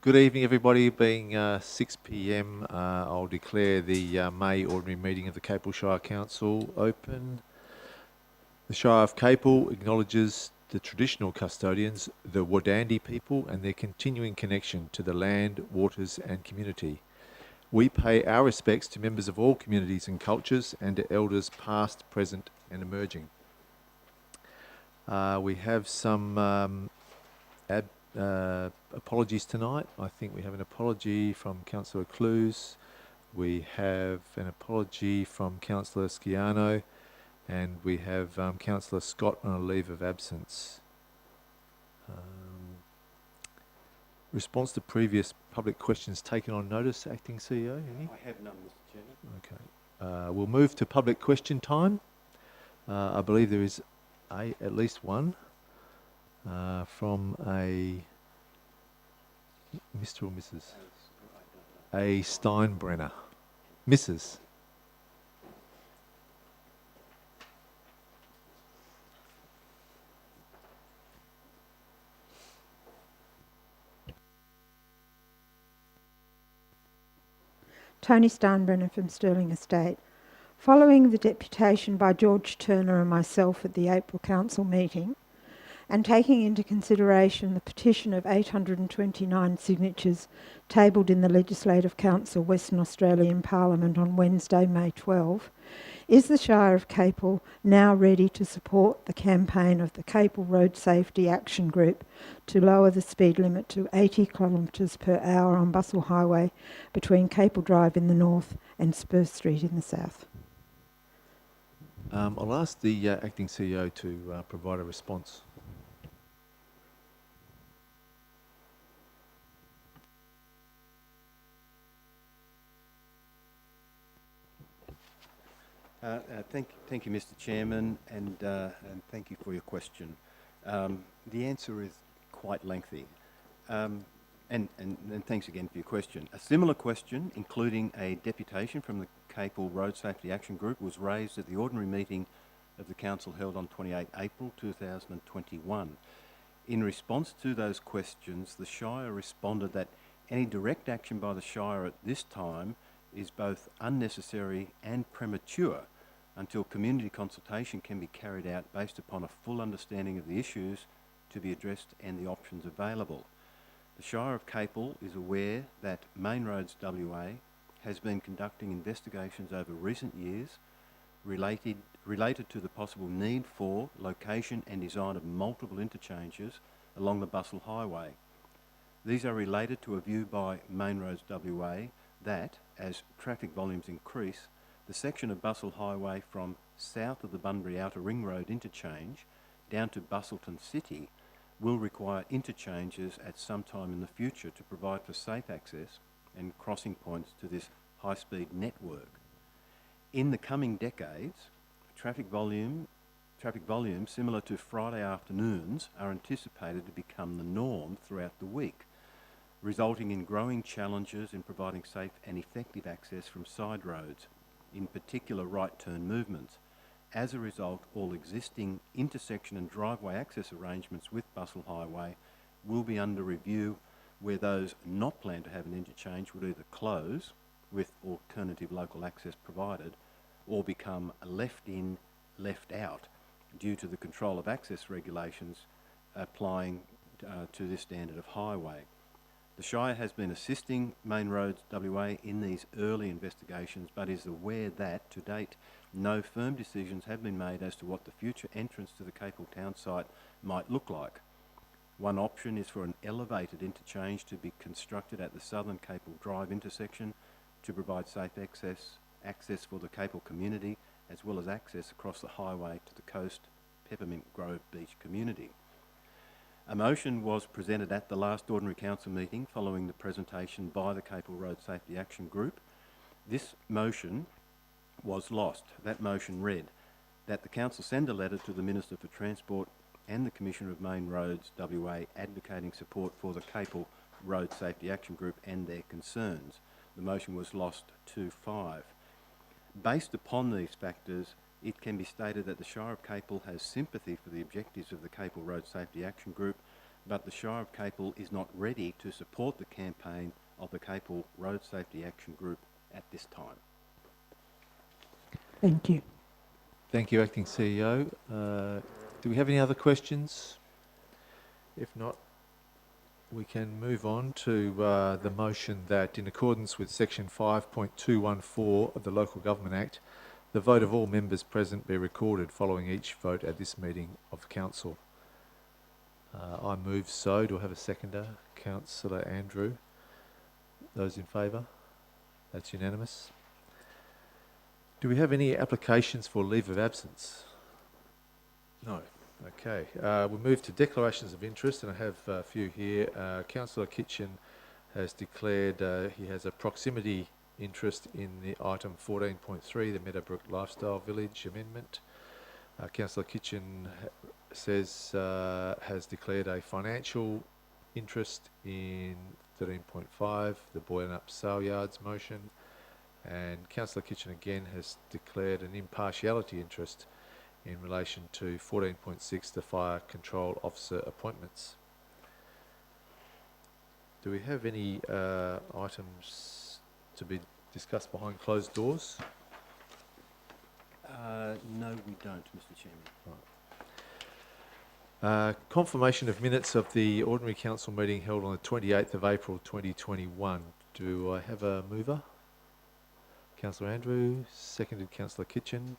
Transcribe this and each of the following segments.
Good evening, everybody. Being 6 p.m, I'll declare the May Ordinary Meeting of the Capel Shire Council open. The Shire of Capel acknowledges the traditional custodians, the Wadandi people, and their continuing connection to the land, waters, and community. We pay our respects to members of all communities and cultures and to elders past, present, and emerging. We have some apologies tonight. I think we have an apology from Councillor Clues. We have an apology from Councillor Sciano, and we have Councillor Scott on a leave of absence. Response to previous public questions taken on notice, Acting CEO? Any? I have none, Mr. Chairman. Okay. We'll move to public question time. I believe there is at least one from a Mr. or Mrs. A Steinbrenner. Mrs. Tony Steinbrenner from Stirling Estate. Following the deputation by George Turner and myself at the April Council meeting, and taking into consideration the petition of 829 signatures tabled in the Legislative Council Western Australian Parliament on Wednesday, May 12, is the Shire of Capel now ready to support the campaign of the Capel Road Safety Action Group to lower the speed limit to 80 kilometres per hour on Bustle Highway between Capel Drive in the north and Spur Street in the south? I'll ask the Acting CEO to provide a response. Thank you, Mr. Chairman, and thank you for your question. The answer is quite lengthy, and thanks again for your question. A similar question, including a deputation from the Capel Road Safety Action Group, was raised at the ordinary meeting of the Council held on 28 April 2021. In response to those questions, the Shire responded that any direct action by the Shire at this time is both unnecessary and premature until community consultation can be carried out based upon a full understanding of the issues to be addressed and the options available. The Shire of Capel is aware that Main Roads WA has been conducting investigations over recent years related to the possible need for location and design of multiple interchanges along the Bustle Highway. These are related to a view by Main Roads WA that, as traffic volumes increase, the section of Bustle Highway from south of the Bunbury Outer Ring Road interchange down to Bustleton City will require interchanges at some time in the future to provide for safe access and crossing points to this high-speed network. In the coming decades, traffic volumes similar to Friday afternoons are anticipated to become the norm throughout the week, resulting in growing challenges in providing safe and effective access from side roads, in particular right turn movements. As a result, all existing intersection and driveway access arrangements with Bustle Highway will be under review, where those not planned to have an interchange would either close with alternative local access provided or become left in, left out due to the control of access regulations applying to this standard of highway. The Shire has been assisting Main Roads WA in these early investigations, but is aware that, to date, no firm decisions have been made as to what the future entrance to the Capel town site might look like. One option is for an elevated interchange to be constructed at the southern Capel Drive intersection to provide safe access for the Capel community, as well as access across the highway to the Coast Peppermint Grove Beach community. A motion was presented at the last Ordinary Council meeting following the presentation by the Capel Road Safety Action Group. This motion was lost. That motion read that the Council send a letter to the Minister for Transport and the Commissioner of Main Roads WA advocating support for the Capel Road Safety Action Group and their concerns. The motion was lost 2-5. Based upon these factors, it can be stated that the Shire of Capel has sympathy for the objectives of the Capel Road Safety Action Group, but the Shire of Capel is not ready to support the campaign of the Capel Road Safety Action Group at this time. Thank you. Thank you, Acting CEO. Do we have any other questions? If not, we can move on to the motion that, in accordance with Section 5.214 of the Local Government Act, the vote of all members present be recorded following each vote at this meeting of the Council. I move so. Do I have a seconder? Councillor Andrew. Those in favour? That's unanimous. Do we have any applications for leave of absence? No. Okay. We'll move to declarations of interest, and I have a few here. Councillor Kitchen has declared he has a proximity interest in the item 14.3, the Meadowbrook Lifestyle Village Amendment. Councillor Kitchen says has declared a financial interest in 13.5, the Boyne Up Sale Yards motion. And Councillor Kitchen again has declared an impartiality interest in relation to 14.6, the Fire Control Officer appointments. Do we have any items to be discussed behind closed doors? No, we don't, Mr. Chairman. Right. Confirmation of minutes of the Ordinary Council meeting held on the 28th of April 2021. Do I have a mover? Councillor Andrew, seconded Councillor Kitchen.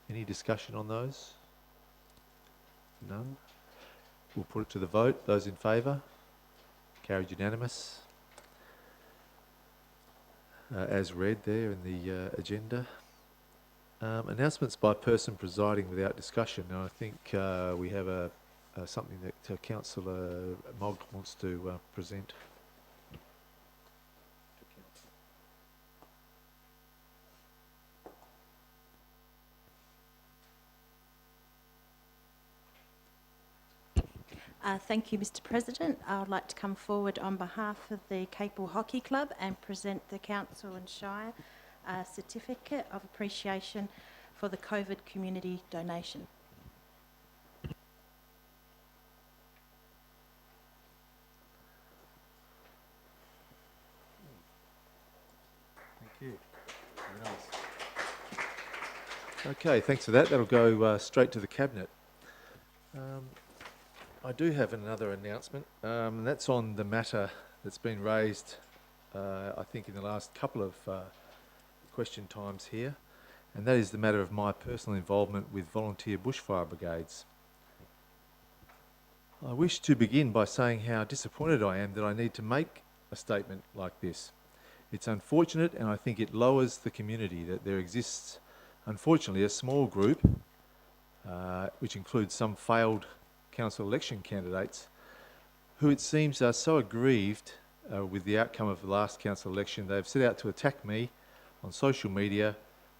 Any discussion on those? None. We'll put it to the vote. Those in favour? Carried unanimous. As read there in the agenda. Announcements by person presiding without discussion. Now I think we have something that Councillor Mogg wants to present. Thank you, Mr. President. I would like to come forward on behalf of the Capel Hockey Club and present the Council and Shire a certificate of appreciation for the COVID community donation. Thank you. Very nice. Okay, thanks for that. That'll go straight to the Cabinet. I do have another announcement, and that's on the matter that's been raised, I think, in the last couple of question times here, and that is the matter of my personal involvement with volunteer bushfire brigades. I wish to begin by saying how disappointed I am that I need to make a statement like this. It's unfortunate, and I think it lowers the community that there exists, unfortunately, a small group, which includes some failed council election candidates, who it seems are so aggrieved with the outcome of the last council election, they've set out to attack me on social media,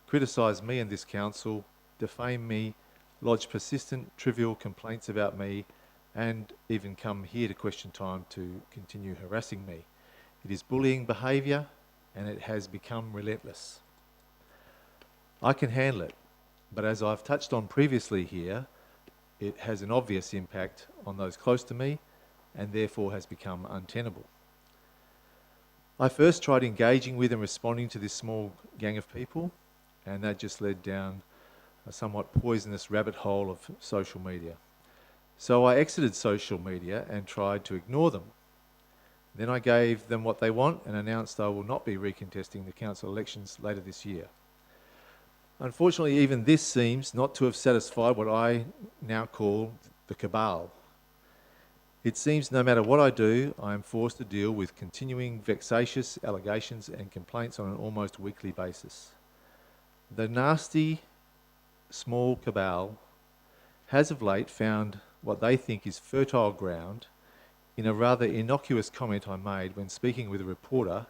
criticise me and this council, defame me, lodge persistent, trivial complaints about me, and even come here to question time to continue harassing me. It is bullying behaviour, and it has become relentless. I can handle it, but as I've touched on previously here, it has an obvious impact on those close to me and therefore has become untenable. I first tried engaging with and responding to this small gang of people, and that just led down a somewhat poisonous rabbit hole of social media. So I exited social media and tried to ignore them. Then I gave them what they want and announced I will not be recontesting the council elections later this year. Unfortunately, even this seems not to have satisfied what I now call the cabal. It seems no matter what I do, I am forced to deal with continuing vexatious allegations and complaints on an almost weekly basis. The nasty, small cabal has of late found what they think is fertile ground in a rather innocuous comment I made when speaking with a reporter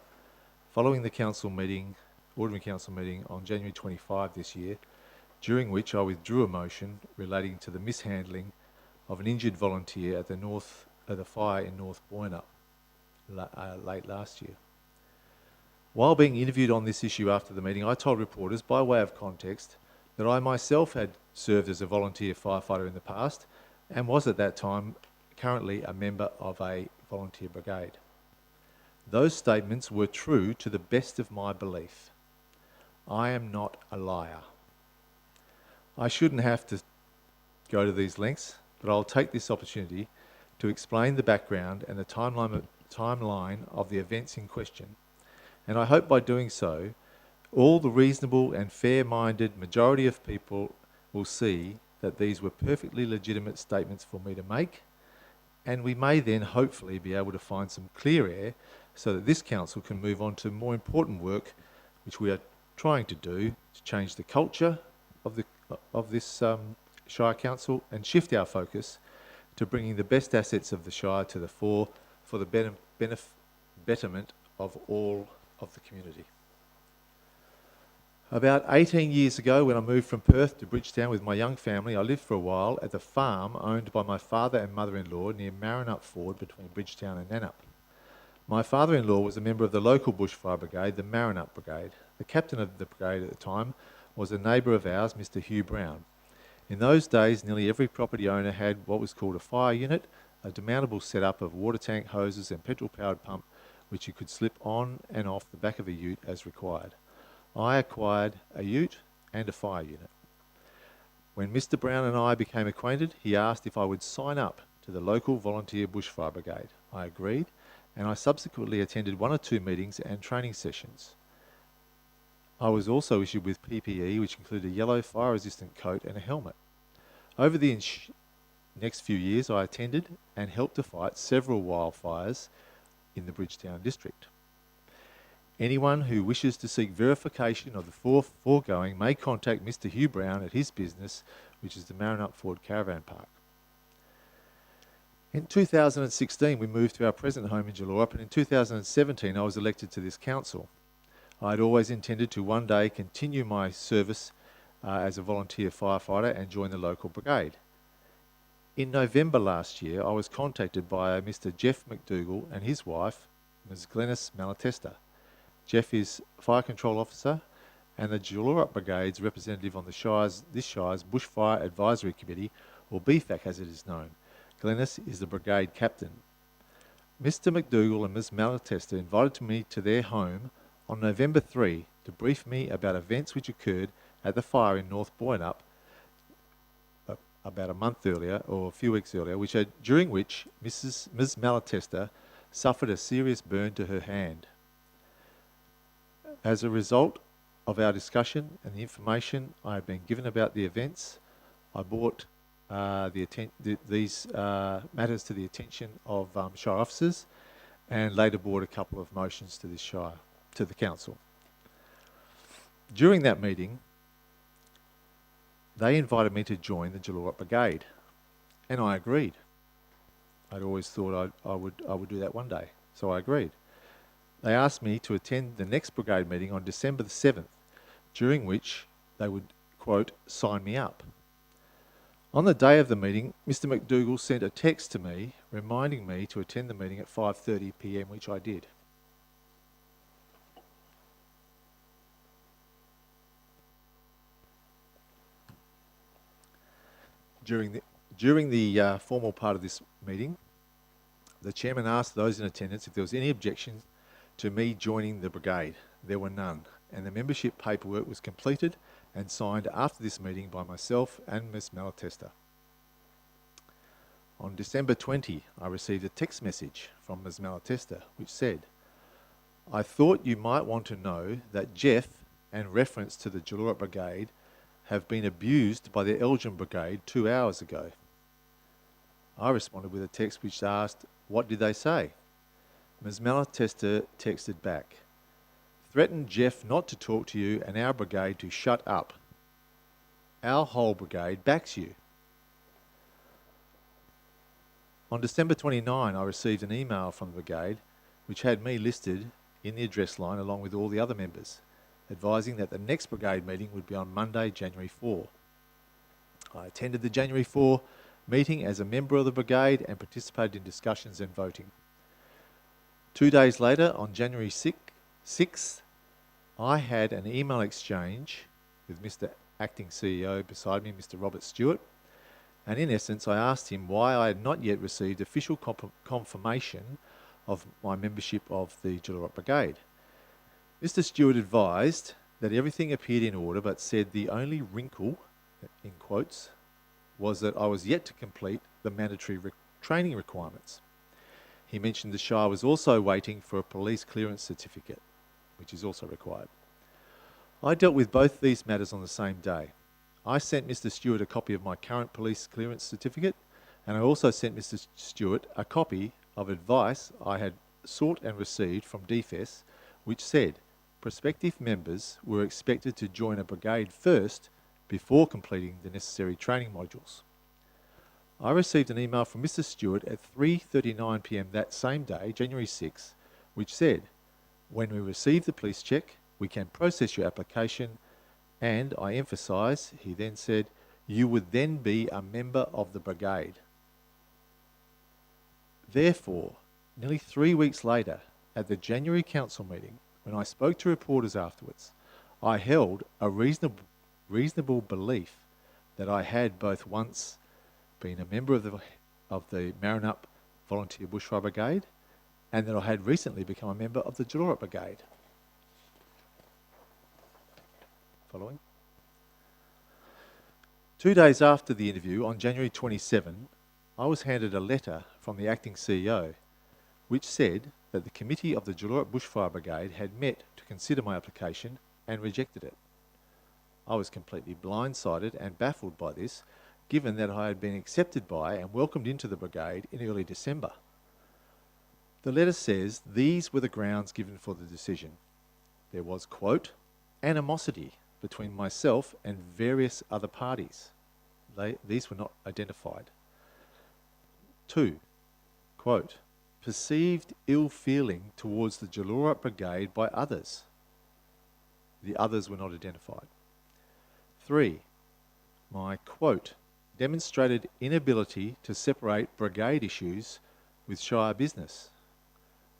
following the council meeting, Ordinary Council meeting on January 25 this year, during which I withdrew a motion relating to the mishandling of an injured volunteer at the fire in North Boyne late last year. While being interviewed on this issue after the meeting, I told reporters, by way of context, that I myself had served as a volunteer firefighter in the past and was at that time currently a member of a volunteer brigade. Those statements were true to the best of my belief. I am not a liar. I shouldn't have to go to these lengths, but I'll take this opportunity to explain the background and the timeline of the events in question, and I hope by doing so, all the reasonable and fair-minded majority of people will see that these were perfectly legitimate statements for me to make, and we may then hopefully be able to find some clear air so that this council can move on to more important work which we are trying to do to change the culture of this Shire Council and shift our focus to bringing the best assets of the Shire to the fore for the betterment of all of the community. About 18 years ago, when I moved from Perth to Bridgetown with my young family, I lived for a while at the farm owned by my father and mother-in-law near Marrinup Ford between Bridgetown and Nannup. My father-in-law was a member of the local Bushfire Brigade, the Marrinup Brigade. The captain of the brigade at the time was a neighbour of ours, Mr. Hugh Brown. In those days, nearly every property owner had what was called a fire unit, a demountable setup of water tank hoses and petrol-powered pump which you could slip on and off the back of a ute as required. I acquired a ute and a fire unit. When Mr. Brown and I became acquainted, he asked if I would sign up to the local volunteer Bushfire Brigade. I agreed, and I subsequently attended 1 or 2 meetings and training sessions. I was also issued with PPE, which included a yellow fire-resistant coat and a helmet. Over the next few years, I attended and helped to fight several wildfires in the Bridgetown district. Anyone who wishes to seek verification of the foregoing may contact Mr. Hugh Brown at his business, which is the Marrinup Ford Caravan Park. In 2016, we moved to our present home in Jelorup, and in 2017, I was elected to this council. I had always intended to one day continue my service as a volunteer firefighter and join the local brigade. In November last year, I was contacted by Mr. Jeff McDougall and his wife, Ms. Glenys Malatesta. Jeff is Fire Control Officer and the Jelorup Brigade's representative on this Shire's Bushfire Advisory Committee, or BFAC as it is known. Glenys is the Brigade Captain. Mr. McDougall and Ms. Malatesta invited me to their home on November 3 to brief me about events which occurred at the fire in North Boynup about a month earlier, or a few weeks earlier, during which Ms. Malatesta suffered a serious burn to her hand. As a result of our discussion and the information I had been given about the events, I brought these matters to the attention of Shire officers and later brought a couple of motions to this Shire, to the council. During that meeting, they invited me to join the Jelorup Brigade, and I agreed. I'd always thought I would do that one day, so I agreed. They asked me to attend the next brigade meeting on December the 7th, during which they would, quote, sign me up. On the day of the meeting, Mr. McDougall sent a text to me reminding me to attend the meeting at 5:30 p.m, which I did. During the formal part of this meeting, the chairman asked those in attendance if there was any objection to me joining the brigade. There were none, and the membership paperwork was completed and signed after this meeting by myself and Ms. Malatesta. On December 20, I received a text message from Ms. Malatesta which said, "I thought you might want to know that Jeff, and reference to the Jelorup Brigade, have been abused by the Elgin Brigade 2 hours ago." I responded with a text which asked, "What did they say?" Ms. Malatesta texted back, "Threatened Jeff not to talk to you and our brigade to shut up. Our whole brigade backs you." On December 29, I received an email from the brigade which had me listed in the address line along with all the other members, advising that the next brigade meeting would be on Monday, January 4. I attended the January 4 meeting as a member of the brigade and participated in discussions and voting. 2 days later, on January 6th, I had an email exchange with Mr. Acting CEO beside me, Mr. Robert Stewart, And in essence, I asked him why I had not yet received official confirmation of my membership of the Gillorot Brigade. Mr. Stewart advised that everything appeared in order, but said the only wrinkle, in quotes, was that I was yet to complete the mandatory training requirements. He mentioned the Shire was also waiting for a police clearance certificate, which is also required. I dealt with both these matters on the same day. I sent Mr. Stewart a copy of my current police clearance certificate, and I also sent Mr. Stewart a copy of advice I had sought and received from DFES, which said prospective members were expected to join a brigade first before completing the necessary training modules. I received an email from Mr. Stewart at 3:39 p.m. that same day, January 6, which said, when we receive the police check, we can process your application, and I emphasise, he then said, you would then be a member of the brigade. Therefore, nearly 3 weeks later, at the January council meeting, when I spoke to reporters afterwards, I held a reasonable belief that I had both once been a member of the Marrinup Volunteer Bushfire Brigade, and that I had recently become a member of the Gillorot Brigade. Following? 2 days after the interview, on January 27, I was handed a letter from the acting CEO, which said that the committee of the Gillorot Bushfire Brigade had met to consider my application and rejected it. I was completely blindsided and baffled by this, given that I had been accepted by and welcomed into the brigade in early December. The letter says these were the grounds given for the decision. There was, quote, animosity between myself and various other parties. These were not identified. 2, quote, perceived ill feeling towards the Gillorot Brigade by others. The others were not identified. 3, my, quote, demonstrated inability to separate brigade issues with Shire business,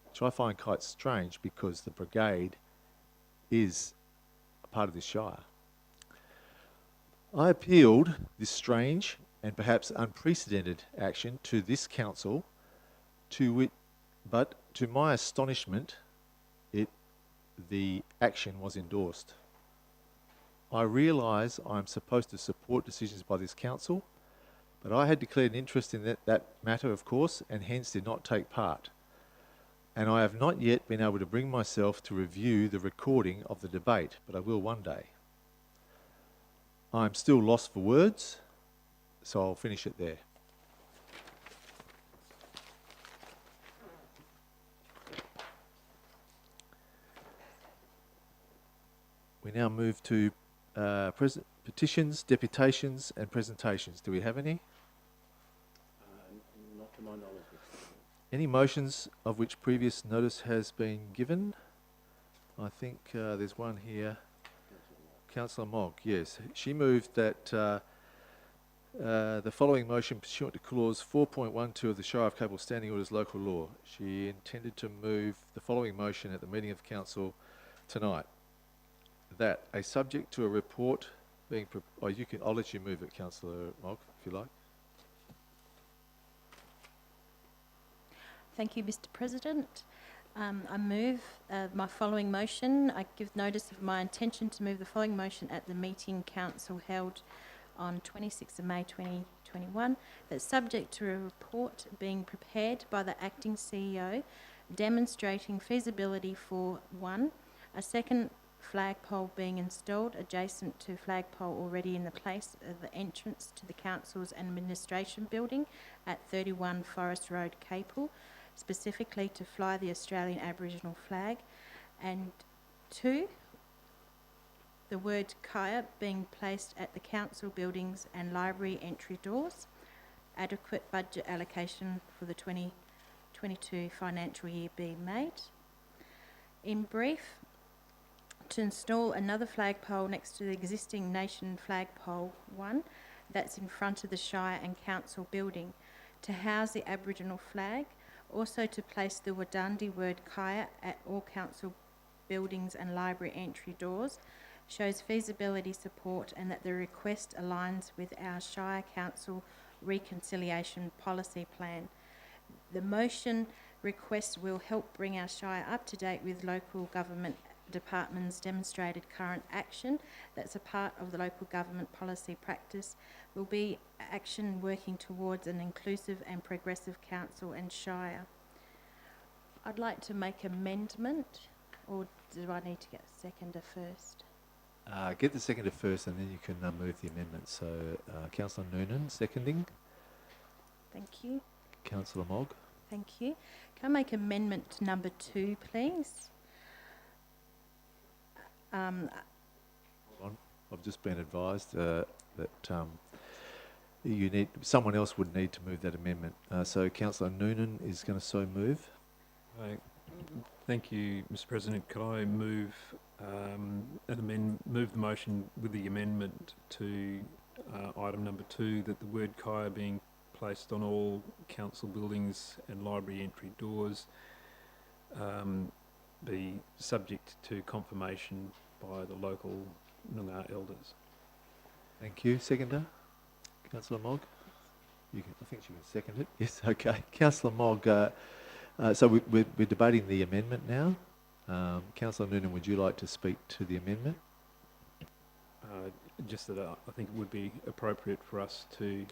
which I find quite strange because the brigade is a part of this Shire. I appealed this strange and perhaps unprecedented action to this council, but to my astonishment, the action was endorsed. I realise I'm supposed to support decisions by this council, but I had declared an interest in that matter, of course, and hence did not take part. And I have not yet been able to bring myself to review the recording of the debate, but I will one day. I'm still lost for words, so I'll finish it there. We now move to petitions, deputations and presentations. Do we have any? Not to my knowledge. Any motions of which previous notice has been given? I think there's one here. Councillor Mogg, yes. She moved that the following motion pursuant to clause 4.12 of the Shire of Capel Standing Orders Local Law. She intended to move the following motion at the meeting of council tonight. That a subject to a report being I'll let you move it, Councillor Mogg, if you like. Thank you, Mr. President. I move my following motion. I give notice of my intention to move the following motion at the meeting council held on 26th of May 2021, that subject to a report being prepared by the acting CEO demonstrating feasibility for 1, a second flagpole being installed adjacent to flagpole already in the place of the entrance to the council's administration building at 31 Forest Road, Capel, specifically to fly the Australian Aboriginal flag, and 2, the word Kaya being placed at the council buildings and library entry doors, adequate budget allocation for the 2022 financial year being made. In brief, to install another flagpole next to the existing nation flagpole 1 that's in front of the Shire and council building to house the Aboriginal flag, also to place the Wadandi word Kaya at all council buildings and library entry doors, shows feasibility support and that the request aligns with our Shire Council reconciliation policy plan. The motion request will help bring our Shire up to date with local government departments' demonstrated current action. That's a part of the local government policy practice. Will be action working towards an inclusive and progressive council and Shire. I'd like to make amendment, or do I need to get a seconder first? Get the seconder first and then you can move the amendment. So Councillor Noonan seconding. Thank you. Councillor Mogg. Thank you. Can I make amendment number 2, please? Hold on. I've just been advised that someone else would need to move that amendment. So Councillor Noonan is going to so move. Thank you, Mr. President. Could I move move the motion with the amendment to item number 2, that the word "kaya" being placed on all council buildings and library entry doors be subject to confirmation by the local Noongar elders. Thank you. Seconder? Councillor Mogg? I think she can second it. Yes, okay. Councillor Mogg, so we're debating the amendment now. Councillor Noonan, would you like to speak to the amendment? Just that I think it would be appropriate for us to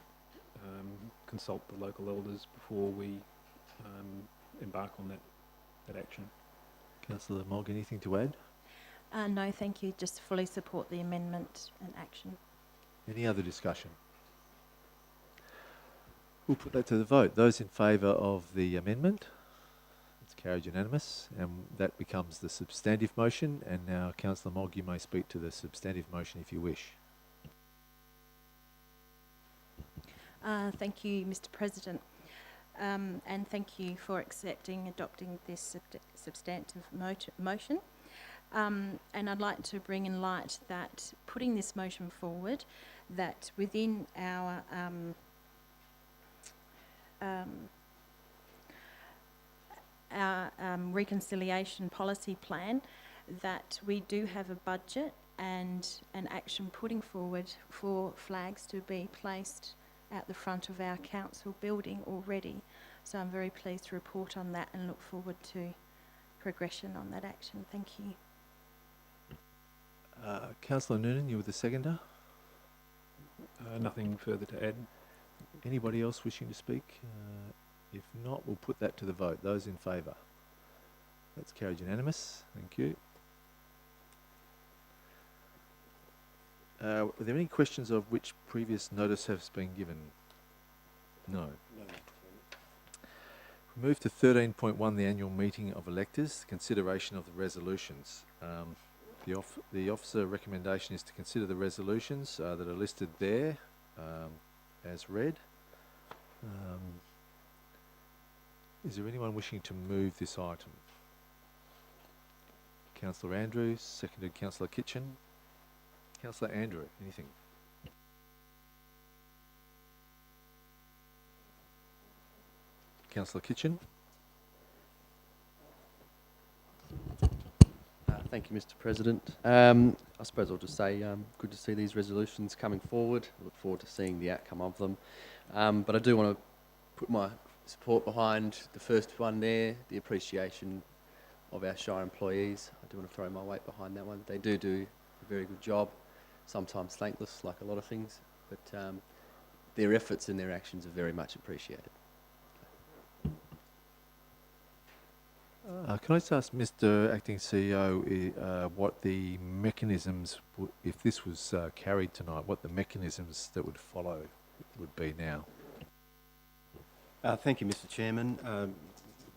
consult the local elders before we embark on that action. Councillor Mogg, anything to add? No, thank you. Just fully support the amendment and action. Any other discussion? We'll put that to the vote. Those in favour of the amendment? It's carried unanimous, and that becomes the substantive motion. And now, Councillor Mogg, you may speak to the substantive motion if you wish. Thank you, Mr. President. And thank you for adopting this substantive motion. And I'd like to bring in light that putting this motion forward, that within our reconciliation policy plan, that we do have a budget and an action putting forward for flags to be placed at the front of our council building already. So I'm very pleased to report on that and look forward to progression on that action. Thank you. Councillor Noonan, you were the seconder. Nothing further to add. Anybody else wishing to speak? If not, we'll put that to the vote. Those in favour? That's carried unanimous. Thank you. Are there any questions of which previous notice has been given? No. We move to 13.1, the annual meeting of electors, consideration of the resolutions. The officer recommendation is to consider the resolutions that are listed there as read. Is there anyone wishing to move this item? Councillor Andrews, seconded Councillor Kitchen. Councillor Andrew, anything? Councillor Kitchen. Thank you, Mr. President. I suppose I'll just say good to see these resolutions coming forward. I look forward to seeing the outcome of them. But I do want to put my support behind the first one there, the appreciation of our Shire employees. I do want to throw my weight behind that one. They do a very good job, sometimes thankless like a lot of things, but their efforts and their actions are very much appreciated. Can I just ask Mr. Acting CEO what the mechanisms, if this was carried tonight, what the mechanisms that would follow would be now? Thank you, Mr. Chairman.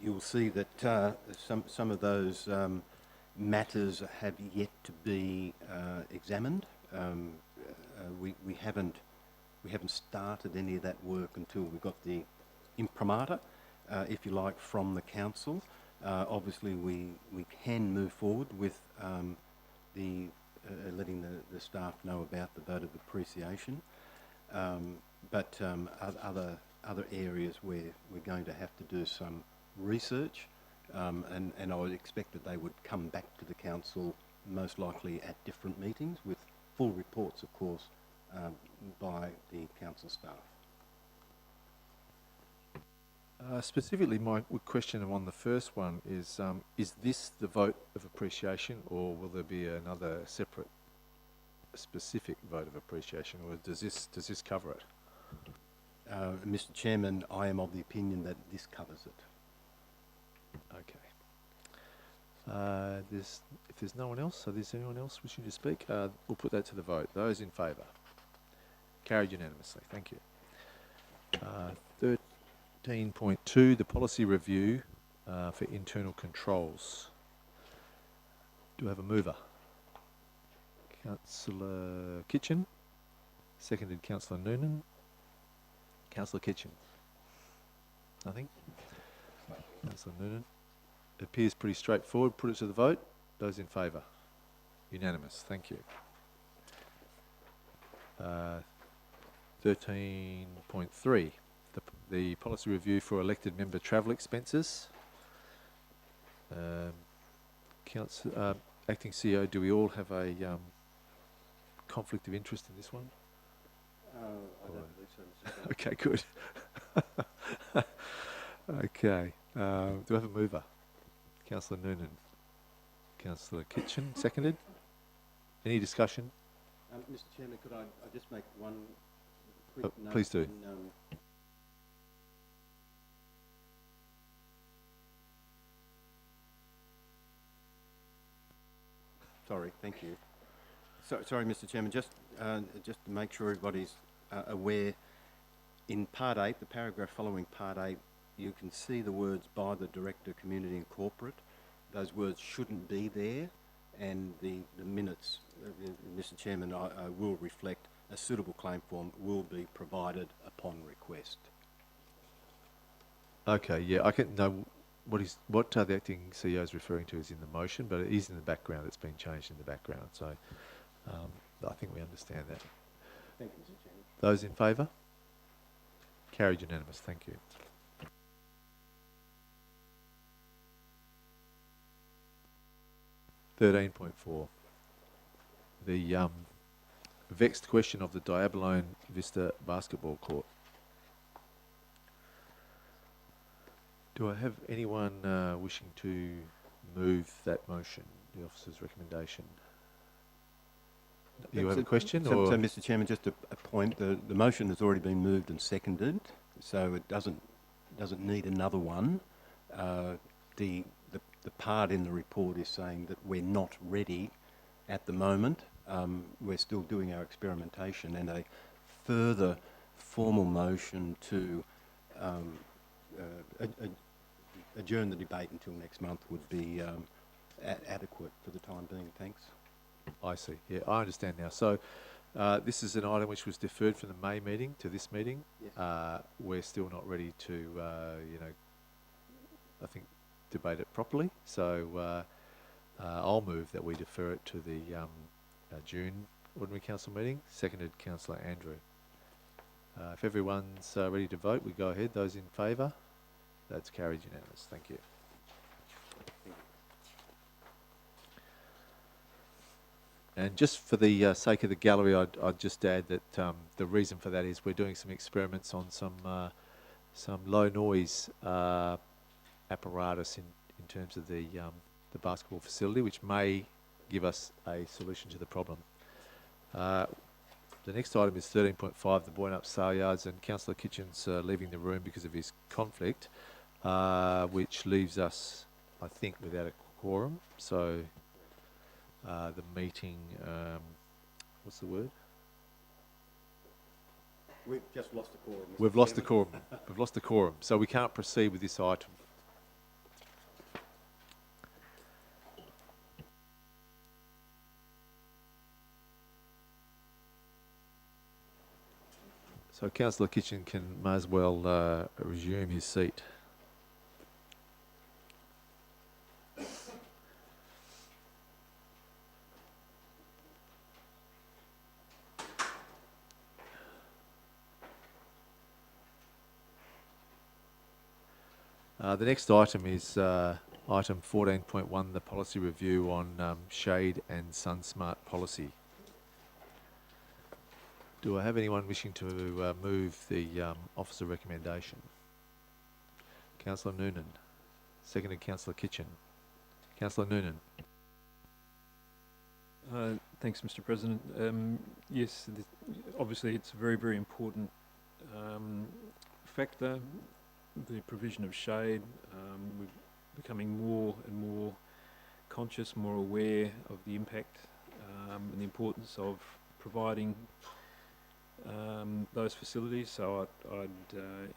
You will see that some of those matters have yet to be examined. We haven't started any of that work until we got the imprimatur, if you like, from the council. Obviously, we can move forward with letting the staff know about the vote of appreciation, but other areas where we're going to have to do some research, and I would expect that they would come back to the council most likely at different meetings with full reports, of course, by the council staff. Specifically, my question on the first one is this the vote of appreciation, or will there be another separate specific vote of appreciation, or does this cover it? Mr. Chairman, I am of the opinion that this covers it. Okay. If there's no one else, so there's anyone else wishing to speak, we'll put that to the vote. Those in favour? Carried unanimously. Thank you. 13.2, the policy review for internal controls. Do I have a mover? Councillor Kitchen, seconded Councillor Noonan. Councillor Kitchen. Nothing? Councillor Noonan. It appears pretty straightforward. Put it to the vote. Those in favour? Unanimous. Thank you. 13.3, the policy review for elected member travel expenses. Acting CEO, do we all have a conflict of interest in this one? I don't believe so, Mr. Chairman. Okay, good. Okay. Do I have a mover? Councillor Noonan. Councillor Kitchen, seconded. Any discussion? Mr. Chairman, could I just make one quick note? Please do. Sorry, thank you. Sorry, Mr. Chairman, just to make sure everybody's aware, in Part 8, the paragraph following Part 8, you can see the words by the Director, Community and Corporate. Those words shouldn't be there, and the minutes, Mr. Chairman, I will reflect a suitable claim form will be provided upon request. Okay, yeah, I can know what the acting CEO is referring to is in the motion, but it is in the background. It's been changed in the background, so I think we understand that. Thank you, Mr. Chairman. Those in favour? Carried unanimous. Thank you. .4, the vexed question of the Diabolone Vista basketball court. Do I have anyone wishing to move that motion, the officer's recommendation? You have a question? So, Mr. Chairman, just a point. The motion has already been moved and seconded, so it doesn't need another one. The part in the report is saying that we're not ready at the moment. We're still doing our experimentation, and a further formal motion to adjourn the debate until next month would be adequate for the time being. Thanks. I see. Yeah, I understand now. So this is an item which was deferred from the May meeting to this meeting. Yes. We're still not ready to, I think, debate it properly. So I'll move that we defer it to the June Ordinary Council meeting. Seconded, Councillor Andrew. If everyone's ready to vote, we go ahead. Those in favour? That's carried unanimous. Thank you. And just for the sake of the gallery, I'd just add that the reason for that is we're doing some experiments on some low noise apparatus in terms of the basketball facility, which may give us a solution to the problem. The next item is 13.5, the Boyne Up Sale Yards, and Councillor Kitchen's leaving the room because of his conflict, which leaves us, I think, without a quorum. So the meeting, what's the word? We've just lost the quorum. We've lost the quorum. We've lost the quorum. So we can't proceed with this item. So Councillor Kitchen may as well resume his seat. The next item is item 14.1, the policy review on shade and Sunsmart policy. Do I have anyone wishing to move the officer recommendation? Councillor Noonan. Seconded Councillor Kitchen. Councillor Noonan. Thanks, Mr. President. Yes, obviously it's a very, very important factor, the provision of shade. We're becoming more and more conscious, more aware of the impact and the importance of providing those facilities. So I'd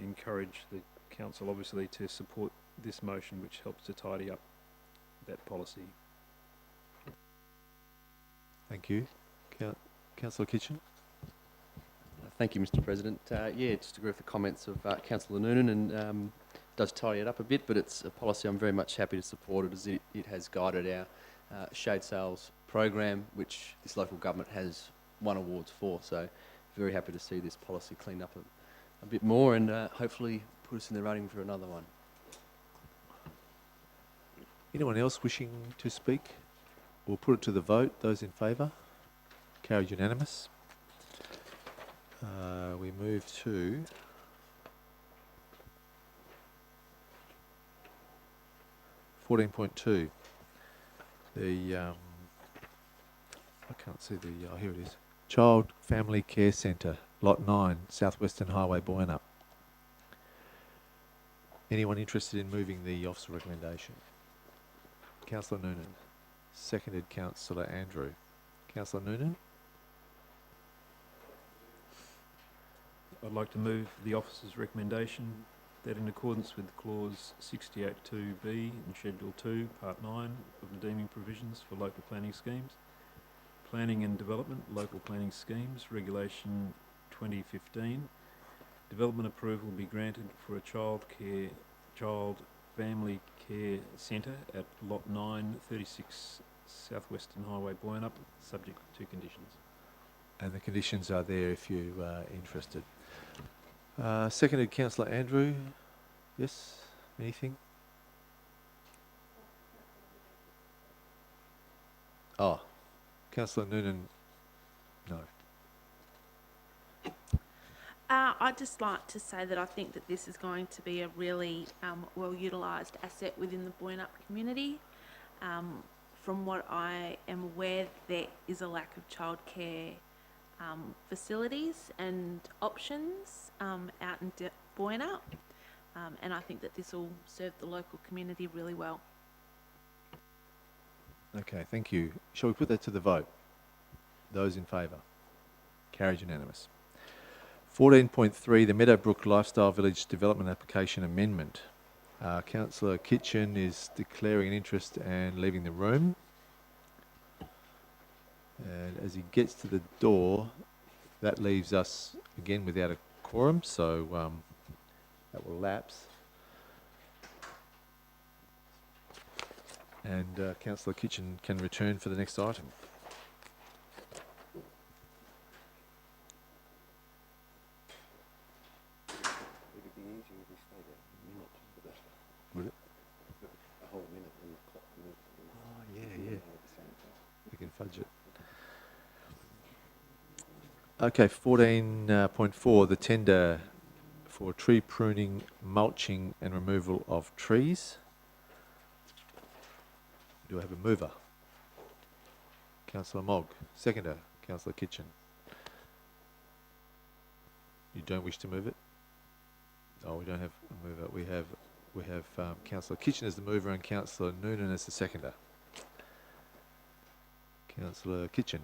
encourage the council, obviously, to support this motion, which helps to tidy up that policy. Thank you. Councillor Kitchen. Thank you, Mr. President. Yeah, just agree with the comments of Councillor Noonan, and does tidy it up a bit, but it's a policy I'm very much happy to support it, as it has guided our shade sales program, which this local government has won awards for. So very happy to see this policy cleaned up a bit more, and hopefully put us in the running for another one. Anyone else wishing to speak? We'll put it to the vote. Those in favour? Carried unanimous. We move to (14.2). The I can't see the. Oh, here it is. Child Family Care Centre, Lot 9, Southwestern Highway, Boynup. Anyone interested in moving the officer recommendation? Councillor Noonan. Seconded Councillor Andrew. Councillor Noonan. I'd like to move the officer's recommendation that in accordance with clause 68.2b in Schedule 2, Part 9 of the deeming provisions for local planning schemes, planning and development, local planning schemes, Regulation 2015, development approval be granted for a child family care centre at Lot 9, 36 Southwestern Highway, Boynup, subject to conditions. And the conditions are there if you are interested. Seconded Councillor Andrew. Yes? Anything? Oh. Councillor Noonan. No. I'd just like to say that I think that this is going to be a really well-utilised asset within the Boynup community. From what I am aware, there is a lack of childcare facilities and options out in Boynup, and I think that this will serve the local community really well. Okay, thank you. Shall we put that to the vote? Those in favour? Carried unanimous. 14.3, the Meadowbrook Lifestyle Village Development Application Amendment. Councillor Kitchen is declaring an interest and leaving the room. And as he gets to the door, that leaves us again without a quorum, so that will lapse. And Councillor Kitchen can return for the next item. Would it? A whole minute when the clock moves. Oh, yeah. We can fudge it. Okay, 14.4, the tender for tree pruning, mulching and removal of trees. Do I have a mover? Councillor Mogg. Seconder, Councillor Kitchen. You don't wish to move it? Oh, we don't have a mover. We have Councillor Kitchen as the mover and Councillor Noonan as the seconder. Councillor Kitchen.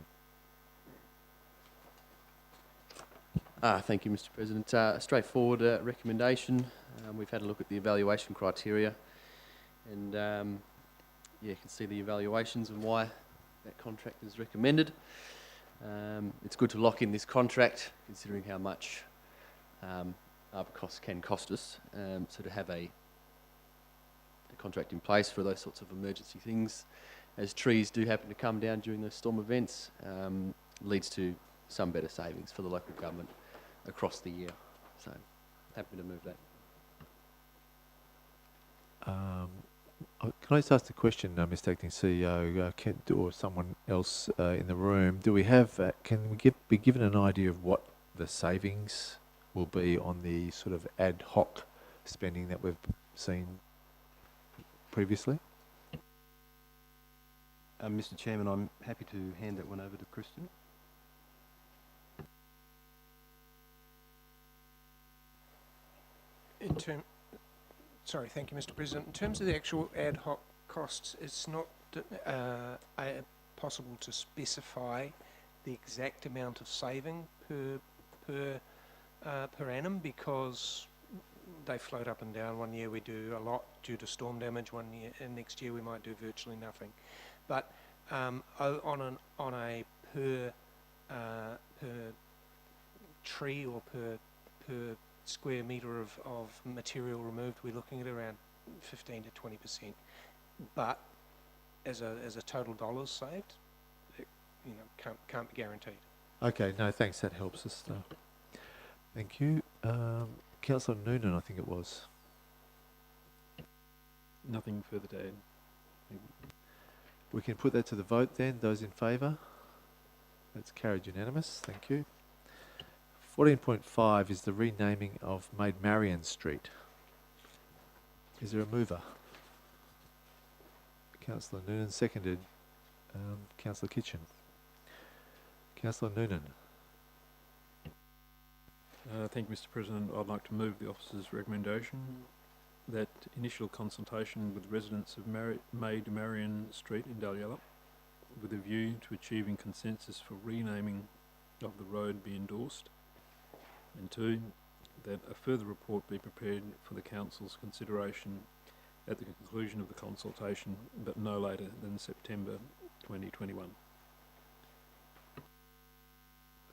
Thank you, Mr. President. A straightforward recommendation. We've had a look at the evaluation criteria, and you can see the evaluations and why that contract is recommended. It's good to lock in this contract, considering how much arbor costs can cost us. So to have a contract in place for those sorts of emergency things, as trees do happen to come down during those storm events, leads to some better savings for the local government across the year. So happy to move that. Can I just ask the question, Mr. Acting CEO, Kent or someone else in the room? Do we have? Can we be given an idea of what the savings will be on the sort of ad hoc spending that we've seen previously. Mr. Chairman, I'm happy to hand that one over to Christian. Thank you, Mr. President. In terms of the actual ad hoc costs, it's not possible to specify the exact amount of saving per annum, because they float up and down. One year we do a lot due to storm damage. One year, and next year we might do virtually nothing. But on a per tree or per square metre of material removed, we're looking at around 15 to 20%. But as a total dollars saved, it, can't be guaranteed. Okay, no, thanks. That helps us. Thank you. Councillor Noonan, I think it was. Nothing further to add. Thank you. We can put that to the vote then. Those in favour? That's carried unanimous. Thank you. 14.5 is the renaming of Maid Marian Street. Is there a mover? Councillor Noonan, seconded. Councillor Kitchen. Councillor Noonan. Thank you, Mr. President. I'd like to move the officer's recommendation that initial consultation with residents of Maid Marian Street in Dalyella, with a view to achieving consensus for renaming of the road, be endorsed. And 2, that a further report be prepared for the Council's consideration at the conclusion of the consultation, but no later than September 2021.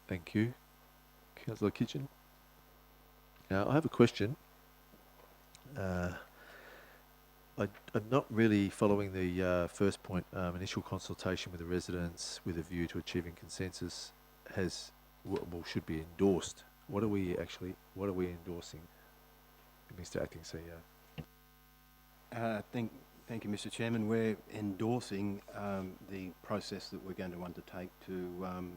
Thank you. Councillor Kitchen. Now, I have a question. I'm not really following the first point. Initial consultation with the residents with a view to achieving consensus should be endorsed. What are we endorsing, Mr. Acting CEO? Thank you, Mr. Chairman. We're endorsing the process that we're going to undertake to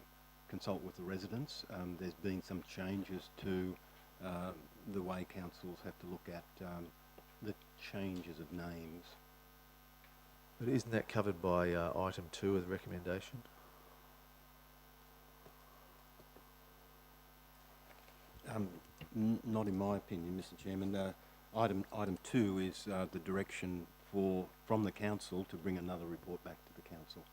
consult with the residents. There's been some changes to the way councils have to look at the changes of names. But isn't that covered by item 2 of the recommendation? Not in my opinion, Mr. Chairman. Item 2 is the direction from the council to bring another report back to the council.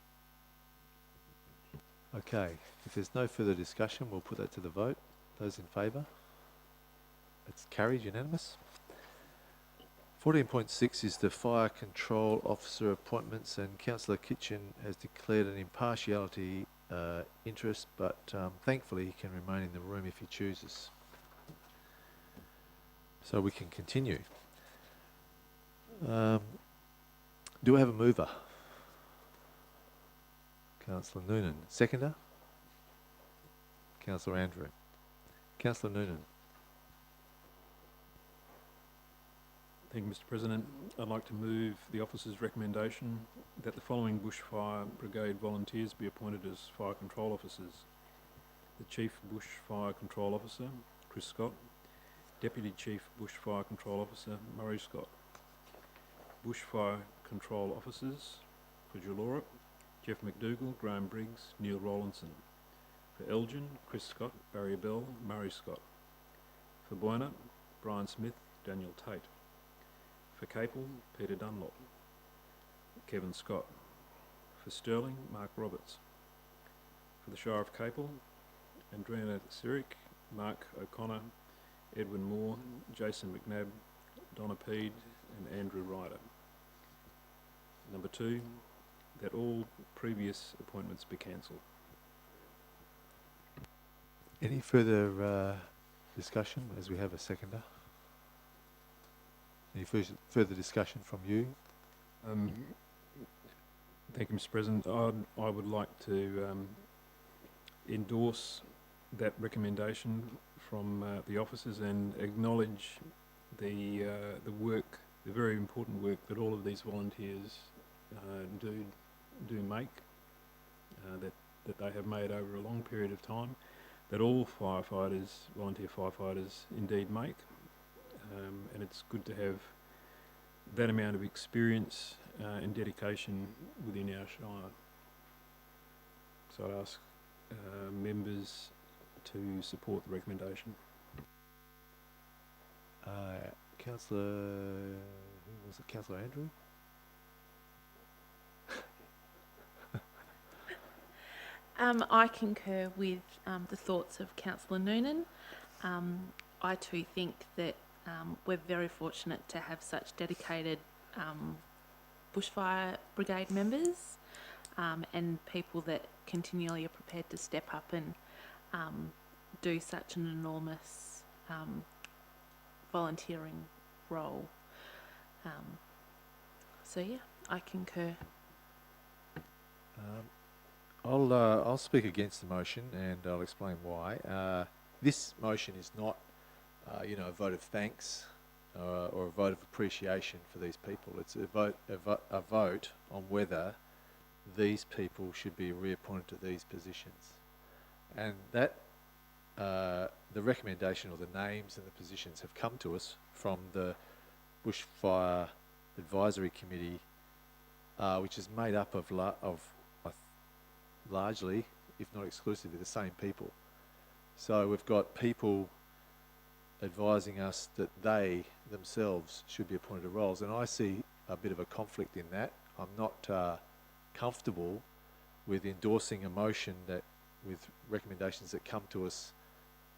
Okay, if there's no further discussion, we'll put that to the vote. Those in favour? It's carried, unanimous. 14.6 is the fire control officer appointments, and Councillor Kitchen has declared an impartiality interest, but thankfully he can remain in the room if he chooses. So we can continue. Do I have a mover? Councillor Noonan. Seconder? Councillor Andrew. Councillor Noonan. Thank you, Mr. President. I'd like to move the officer's recommendation that the following Bushfire Brigade volunteers be appointed as fire control officers. The Chief Bushfire Control Officer, Chris Scott. Deputy Chief Bushfire Control Officer, Murray Scott. Bushfire Control Officers for Julora, Jeff McDougall, Graham Briggs, Neil Rollinson. For Elgin, Chris Scott, Barry Bell, Murray Scott. For Boyna, Brian Smith, Daniel Tate. For Capel, Peter Dunlop. Kevin Scott. For Stirling, Mark Roberts. For the Shire of Capel, Andrea Sirik, Mark O'Connor, Edwin Moore, Jason McNabb, Donna Peed and Andrew Ryder. Number 2, that all previous appointments be cancelled. Any further discussion as we have a seconder? Any further discussion from you? Thank you, Mr. President. I would like to endorse that recommendation from the officers and acknowledge the work, the very important work that all of these volunteers do make, that they have made over a long period of time, that all firefighters, volunteer firefighters, indeed make. And it's good to have that amount of experience and dedication within our shire. So I ask members to support the recommendation. Councillor, who was it? Councillor Andrew? I concur with the thoughts of Councillor Noonan. I too think that we're very fortunate to have such dedicated Bushfire Brigade members and people that continually are prepared to step up and do such an enormous volunteering role. So yeah, I concur. I'll speak against the motion, and I'll explain why. This motion is not, a vote of thanks or a vote of appreciation for these people. It's a vote on whether these people should be reappointed to these positions, and that the recommendation or the names and the positions have come to us from the Bushfire Advisory Committee, which is made up of largely, if not exclusively, the same people. So we've got people advising us that they themselves should be appointed to roles, and I see a bit of a conflict in that. I'm not comfortable with endorsing a motion that, with recommendations that come to us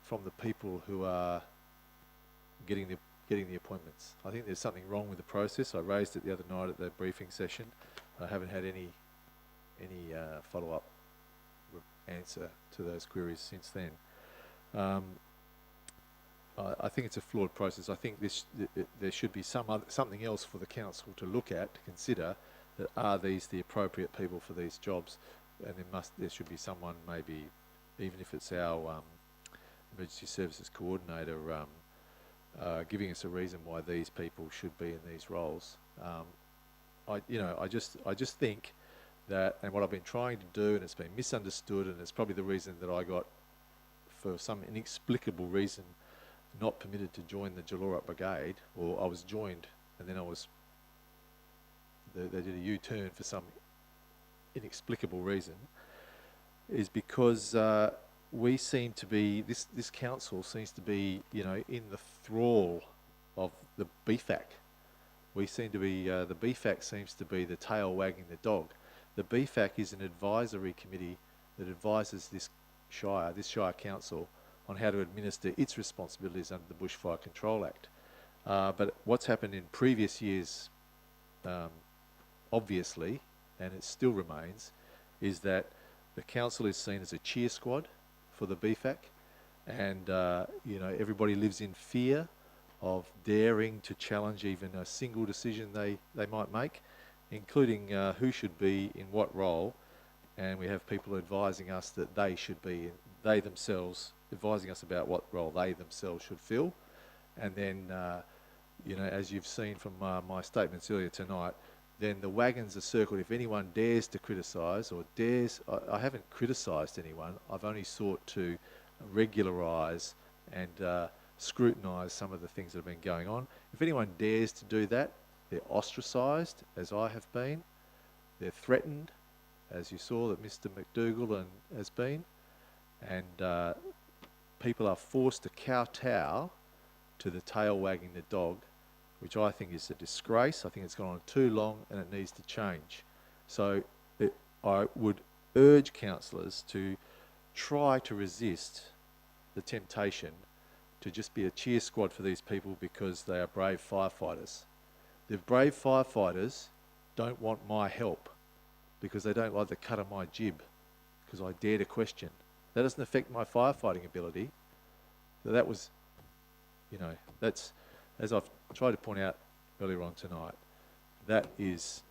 from the people who are getting the appointments. I think there's something wrong with the process. I raised it the other night at the briefing session. I haven't had any follow-up answer to those queries since then. I think it's a flawed process. I think there should be something else for the council to look at, to consider, that are these the appropriate people for these jobs, and there should be someone, maybe even if it's our emergency services coordinator, giving us a reason why these people should be in these roles. I just think that, and what I've been trying to do, and it's been misunderstood, and it's probably the reason that I got, for some inexplicable reason, not permitted to join the Jalora Brigade, or I was joined and then they did a U-turn for some inexplicable reason, is because we seem to be, this council seems to be, in the thrall of the BFAC. We seem to be, the BFAC seems to be the tail wagging the dog. The BFAC is an advisory committee that advises this Shire Council on how to administer its responsibilities under the Bushfire Control Act. But what's happened in previous years, obviously, and it still remains, is that the council is seen as a cheer squad for the BFAC, and everybody lives in fear of daring to challenge even a single decision they might make, including who should be in what role. And we have people advising us that they themselves advising us about what role they themselves should fill. And then, as you've seen from my statements earlier tonight, then the wagons are circled. If anyone dares to criticise or I haven't criticised anyone, I've only sought to regularise and scrutinise some of the things that have been going on. If anyone dares to do that, they're ostracised, as I have been. They're threatened, as you saw that Mr. McDougall has been. And people are forced to kowtow to the tail wagging the dog, which I think is a disgrace. I think it's gone on too long and it needs to change. So I would urge councillors to try to resist the temptation to just be a cheer squad for these people because they are brave firefighters. The brave firefighters don't want my help because they don't like the cut of my jib, because I dare to question. That doesn't affect my firefighting ability. So that was, that's, as I've tried to point out earlier on tonight, that is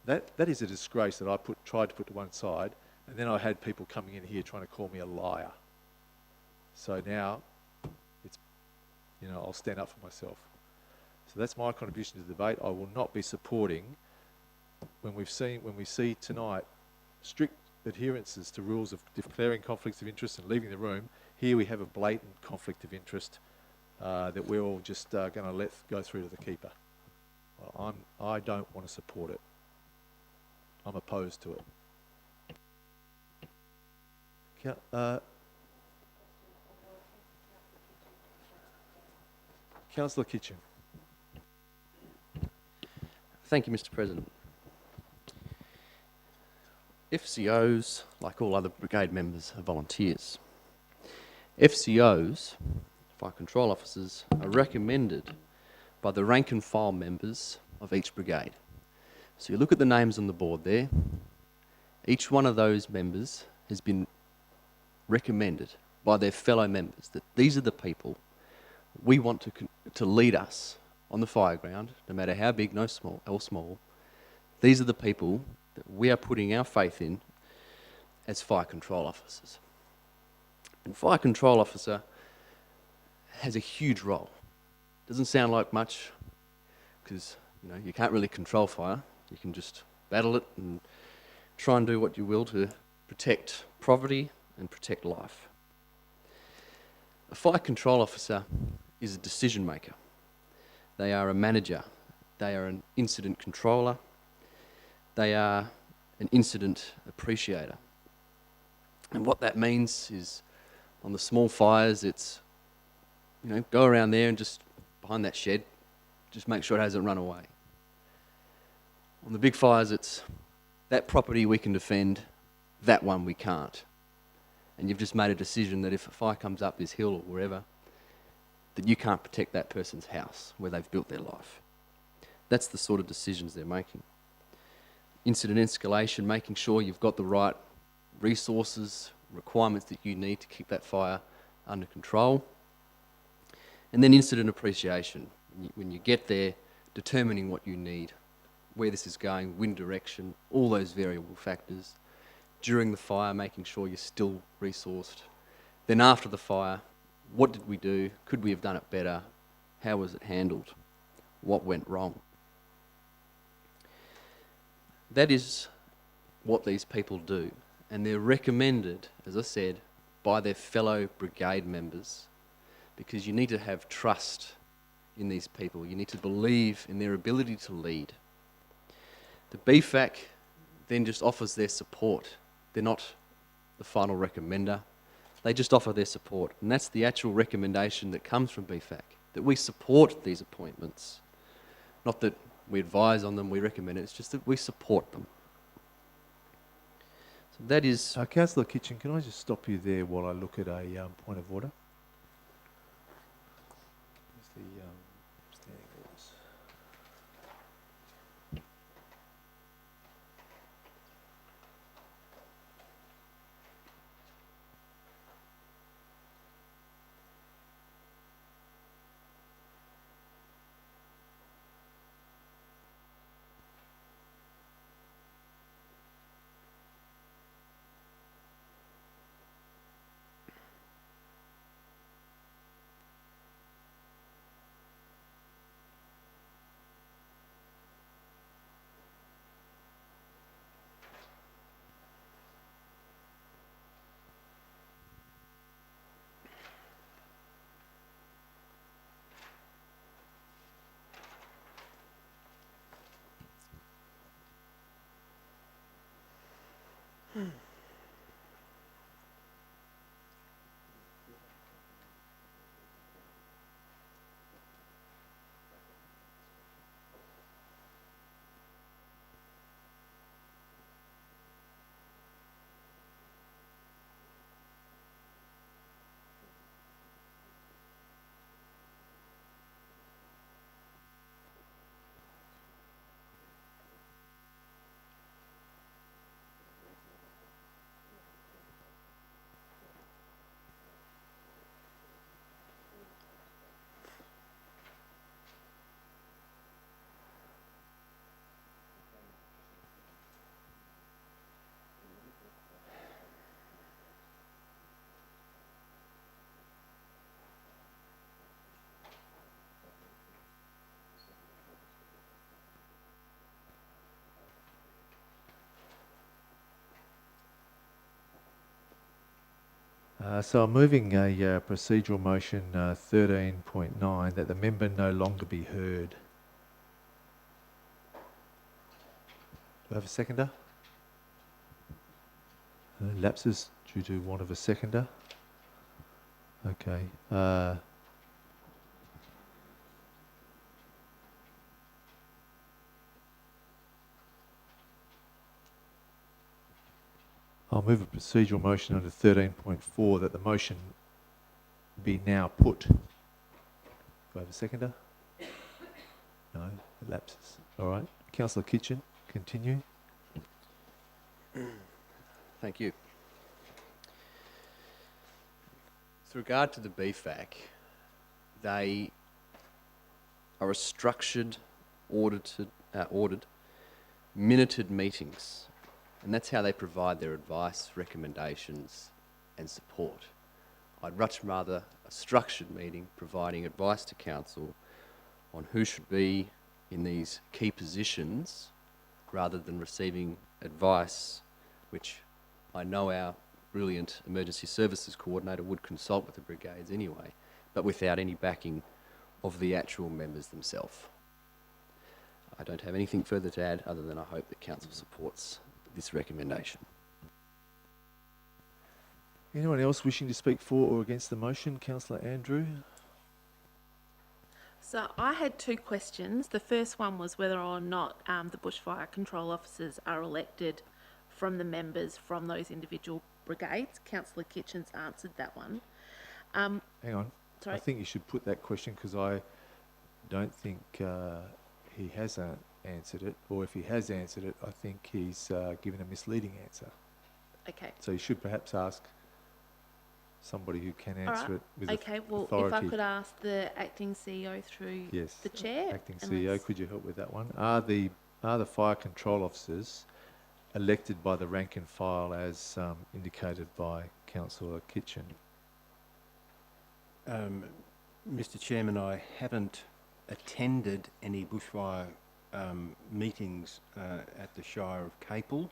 a disgrace that I tried to put to one side, and then I had people coming in here trying to call me a liar. So now it's, I'll stand up for myself. So that's my contribution to the debate. I will not be supporting, when we see tonight strict adherences to rules of declaring conflicts of interest and leaving the room. Here we have a blatant conflict of interest that we're all just going to let go through to the keeper. Well, I don't want to support it. I'm opposed to it. Councillor Kitchen. Thank you, Mr. President. FCOs, like all other brigade members, are volunteers. FCOs, fire control officers, are recommended by the rank and file members of each brigade. So you look at the names on the board there. Each one of those members has been recommended by their fellow members that these are the people we want to lead us on the fire ground, no matter how big, no small, or small. These are the people that we are putting our faith in as fire control officers. And fire control officer has a huge role. Doesn't sound like much because you can't really control fire. You can just battle it and try and do what you will to protect property and protect life. A fire control officer is a decision maker. They are a manager. They are an incident controller. They are an incident appreciator. And what that means is, on the small fires, it's, go around there and just behind that shed, just make sure it hasn't run away. On the big fires, it's that property we can defend, that one we can't. And you've just made a decision that if a fire comes up this hill or wherever, that you can't protect that person's house where they've built their life. That's the sort of decisions they're making. Incident escalation, making sure you've got the right resources, requirements that you need to keep that fire under control. And then incident appreciation, when you get there, determining what you need, where this is going, wind direction, all those variable factors. During the fire, making sure you're still resourced. Then after the fire, what did we do? Could we have done it better? How was it handled? What went wrong? That is what these people do. And they're recommended, as I said, by their fellow brigade members, because you need to have trust in these people. You need to believe in their ability to lead. The BFAC then just offers their support. They're not the final recommender. They just offer their support. And that's the actual recommendation that comes from BFAC, that we support these appointments. Not that we advise on them, we recommend it, it's just that we support them. So that is... Councillor Kitchen, can I just stop you there while I look at a point of order? Where's the standing orders? So I'm moving a procedural motion 13.9 that the member no longer be heard. Do I have a seconder? Lapses due to want of a seconder. Okay. I'll move a procedural motion under 13.4 that the motion be now put. Do I have a seconder? No, it lapses. All right. Councillor Kitchen, continue. Thank you. With regard to the BFAC, they are a structured, ordered, minuted meetings, and that's how they provide their advice, recommendations and support. I'd much rather a structured meeting providing advice to council on who should be in these key positions rather than receiving advice, which I know our brilliant emergency services coordinator would consult with the brigades anyway, but without any backing of the actual members themselves. I don't have anything further to add other than I hope that council supports this recommendation. Anyone else wishing to speak for or against the motion? Councillor Andrew. So I had two questions. The first one was whether or not the bushfire control officers are elected from the members from those individual brigades. Councillor Kitchens answered that one. Hang on. Sorry. I think you should put that question because I don't think he has answered it, or if he has answered it, I think he's given a misleading answer. Okay. So you should perhaps ask somebody who can answer it with Well, authority. if I could ask the acting CEO through Yes. the chair. Acting CEO, could you help with that one? Are the fire control officers elected by the rank and file as indicated by Councillor Kitchen? Mr. Chairman, I haven't attended any bushfire meetings at the Shire of Capel,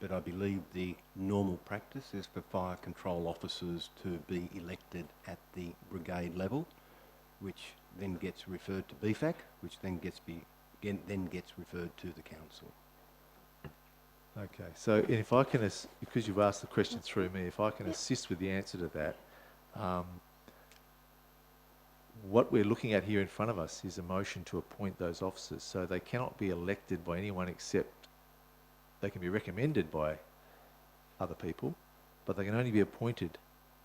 but I believe the normal practice is for fire control officers to be elected at the brigade level, which then gets referred to BFAC, which then gets referred to the council. Okay, so if I can, because you've asked the question through me, if I can assist with the answer to that, what we're looking at here in front of us is a motion to appoint those officers. So they cannot be elected by anyone except they can be recommended by other people, but they can only be appointed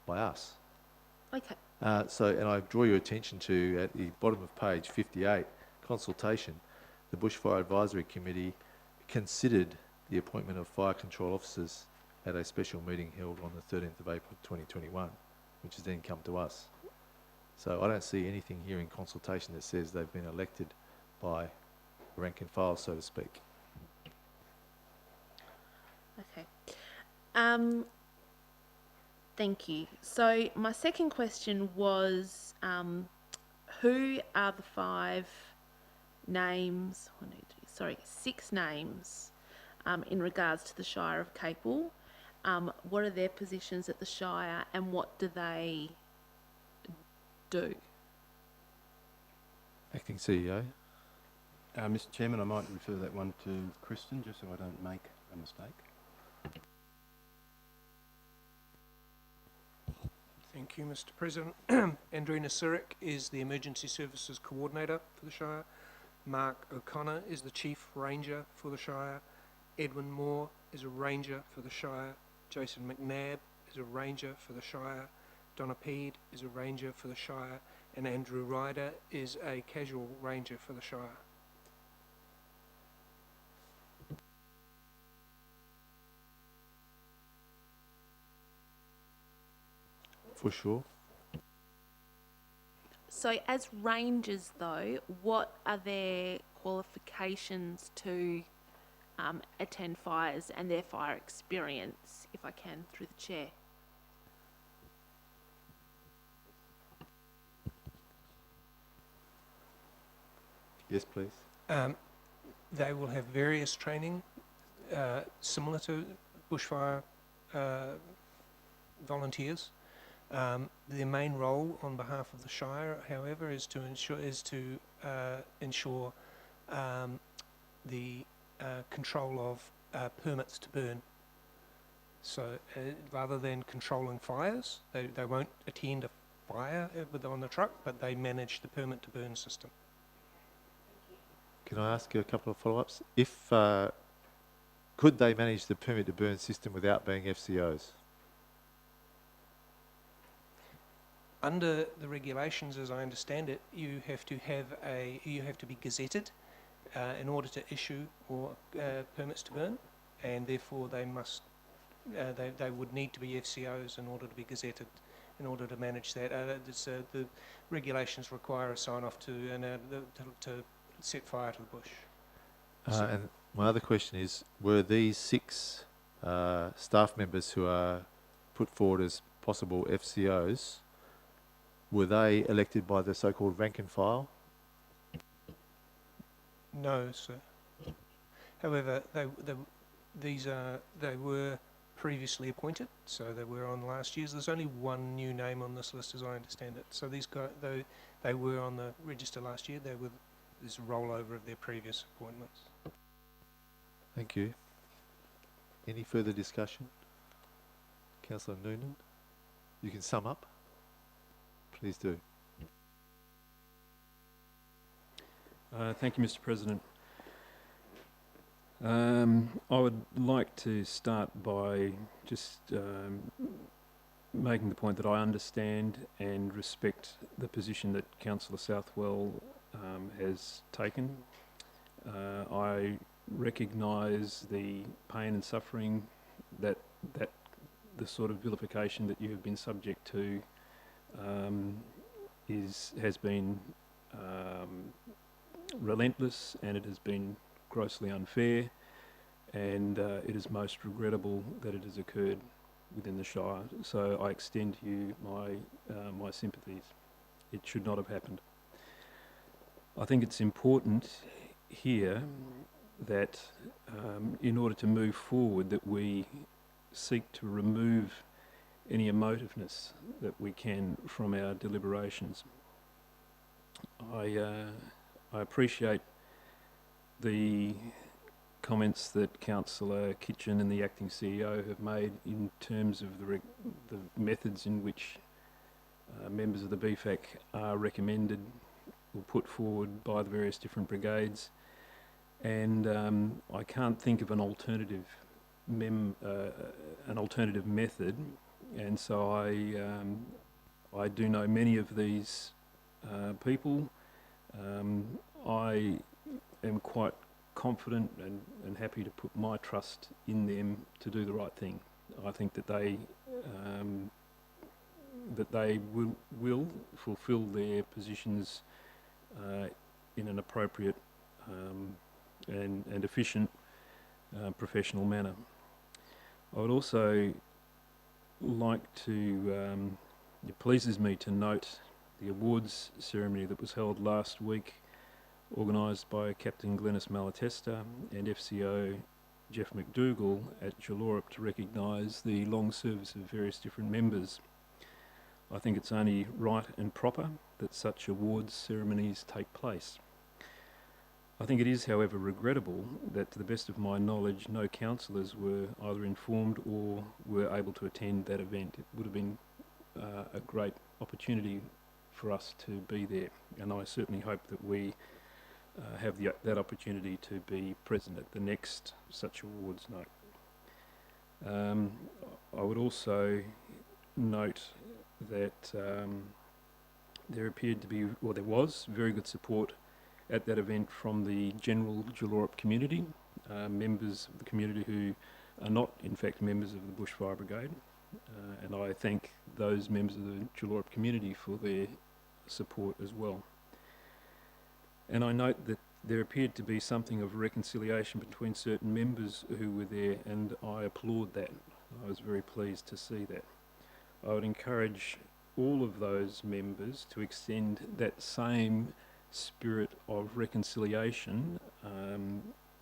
by us. Okay. And I draw your attention to, at the bottom of page 58, consultation, the Bushfire Advisory Committee considered the appointment of fire control officers at a special meeting held on the 13th of April 2021, which has then come to us. So I don't see anything here in consultation that says they've been elected by rank and file, so to speak. Okay. Thank you. So my second question was, who are the six names in regards to the Shire of Capel? What are their positions at the Shire and what do they do? Acting CEO. Mr. Chairman, I might refer that one to Kristen, just so I don't make a mistake. Thank you, Mr. President. Andrina Sirik is the Emergency Services Coordinator for the Shire. Mark O'Connor is the Chief Ranger for the Shire. Edwin Moore is a Ranger for the Shire. Jason McNabb is a Ranger for the Shire. Donna Peed is a Ranger for the Shire. And Andrew Ryder is a Casual Ranger for the Shire. For sure. So as rangers though, what are their qualifications to attend fires and their fire experience, if I can, through the chair? Yes, please. They will have various training similar to bushfire volunteers. Their main role on behalf of the Shire, however, is to ensure the control of permits to burn. So rather than controlling fires, they won't attend a fire on the truck, but they manage the permit to burn system. Can I ask you a couple of follow-ups? If could they manage the permit to burn system without being FCOs? Under the regulations, as I understand it, you have to be gazetted in order to issue permits to burn, and therefore they would need to be FCOs in order to be gazetted, in order to manage that. The regulations require a sign-off to set fire to the bush. And my other question is, were these 6 staff members who are put forward as possible FCOs, were they elected by the so-called rank and file? No, sir. However, they were previously appointed, so they were on last year's. There's only one new name on this list, as I understand it. So these guys, though they were on the register last year, there's a rollover of their previous appointments. Thank you. Any further discussion? Councillor Noonan, you can sum up. Please do. Thank you, Mr. President. I would like to start by just making the point that I understand and respect the position that Councillor Southwell has taken. I recognise the pain and suffering that the sort of vilification that you have been subject to has been relentless, and it has been grossly unfair, and it is most regrettable that it has occurred within the Shire. So I extend to you my sympathies. It should not have happened. I think it's important here that in order to move forward, that we seek to remove any emotiveness that we can from our deliberations. I appreciate the comments that Councillor Kitchen and the Acting CEO have made in terms of the methods in which members of the BFAC are recommended or put forward by the various different brigades, and I can't think of an alternative method, and so I do know many of these people. I am quite confident and happy to put my trust in them to do the right thing. I think that they will fulfil their positions in an appropriate and efficient professional manner. I would also like to, it pleases me to note the awards ceremony that was held last week, organised by Captain Glenys Malatesta and FCO Jeff McDougall at Jalorap to recognise the long service of various different members. I think it's only right and proper that such awards ceremonies take place. I think it is, however, regrettable that, to the best of my knowledge, no councillors were either informed or were able to attend that event. It would have been a great opportunity for us to be there, and I certainly hope that we have that opportunity to be present at the next such awards night. I would also note that there appeared to be, or there was, very good support at that event from the general Jalorap community, members of the community who are not in fact members of the Bushfire Brigade, and I thank those members of the Jalorap community for their support as well. And I note that there appeared to be something of reconciliation between certain members who were there, and I applaud that. I was very pleased to see that. I would encourage all of those members to extend that same spirit of reconciliation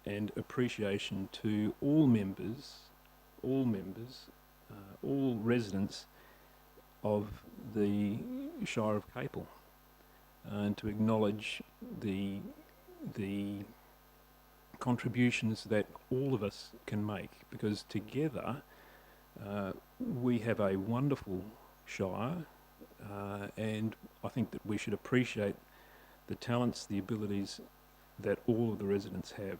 and appreciation to all members, all residents of the Shire of Capel, and to acknowledge the contributions that all of us can make, because together we have a wonderful Shire, and I think that we should appreciate the talents, the abilities that all of the residents have.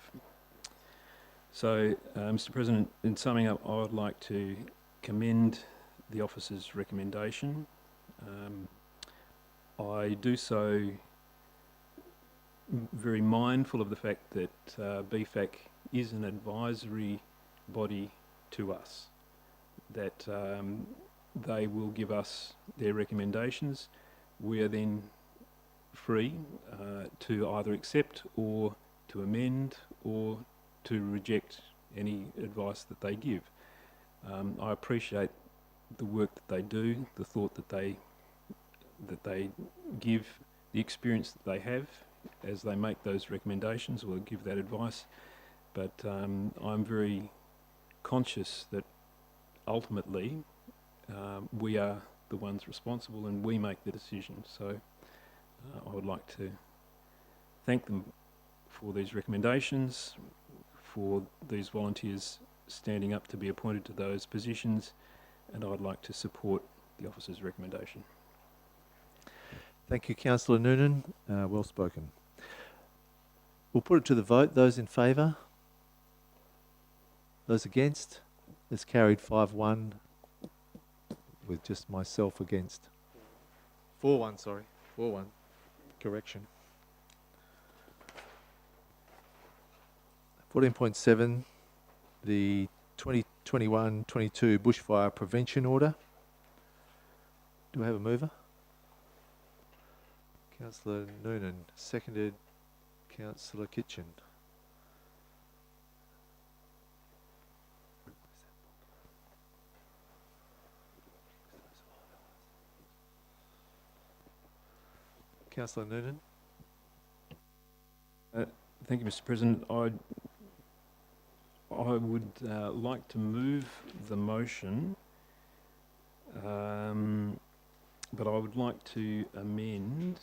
So, Mr. President, in summing up, I would like to commend the officer's recommendation. I do so very mindful of the fact that BFAC is an advisory body to us, that they will give us their recommendations. We are then free to either accept or to amend or to reject any advice that they give. I appreciate the work that they do, the thought that they give, the experience that they have as they make those recommendations or give that advice. But I'm very conscious that ultimately we are the ones responsible and we make the decision. So I would like to thank them for these recommendations, for these volunteers standing up to be appointed to those positions, and I'd like to support the officer's recommendation. Thank you, Councillor Noonan. Well spoken. We'll put it to the vote. Those in favour? Those against? It's carried 5-1 with just myself against. 4-1, sorry. 4-1. Correction. 14.7, the 2021-22 Bushfire Prevention Order. Do I have a mover? Councillor Noonan, seconded Councillor Kitchen. Councillor Noonan. Thank you, Mr. President. I would like to move the motion, but I would like to amend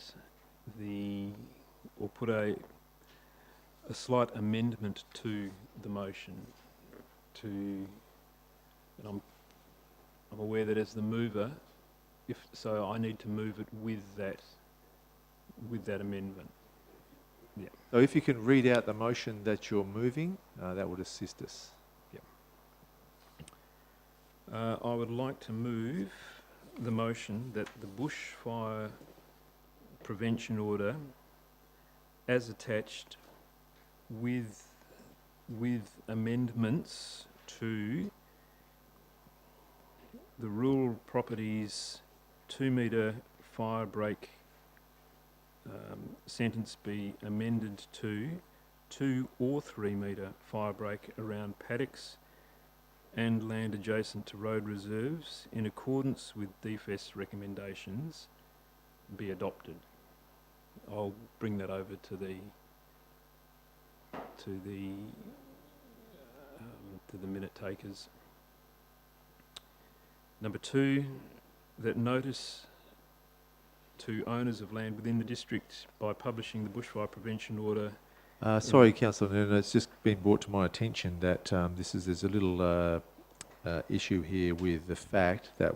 or put a slight amendment to the motion. And I'm aware that as the mover, I need to move it with that amendment. Yeah. So if you can read out the motion that you're moving, that would assist us. I would like to move the motion that the Bushfire Prevention Order, as attached, with amendments to the rural properties 2 metre fire break sentence be amended to 2 or 3 metre fire break around paddocks and land adjacent to road reserves in accordance with DFES recommendations be adopted. I'll bring that over to the minute takers. Number 2, that notice to owners of land within the district by publishing the Bushfire Prevention Order. Sorry, Councillor Noonan, it's just been brought to my attention that there's a little issue here with the fact that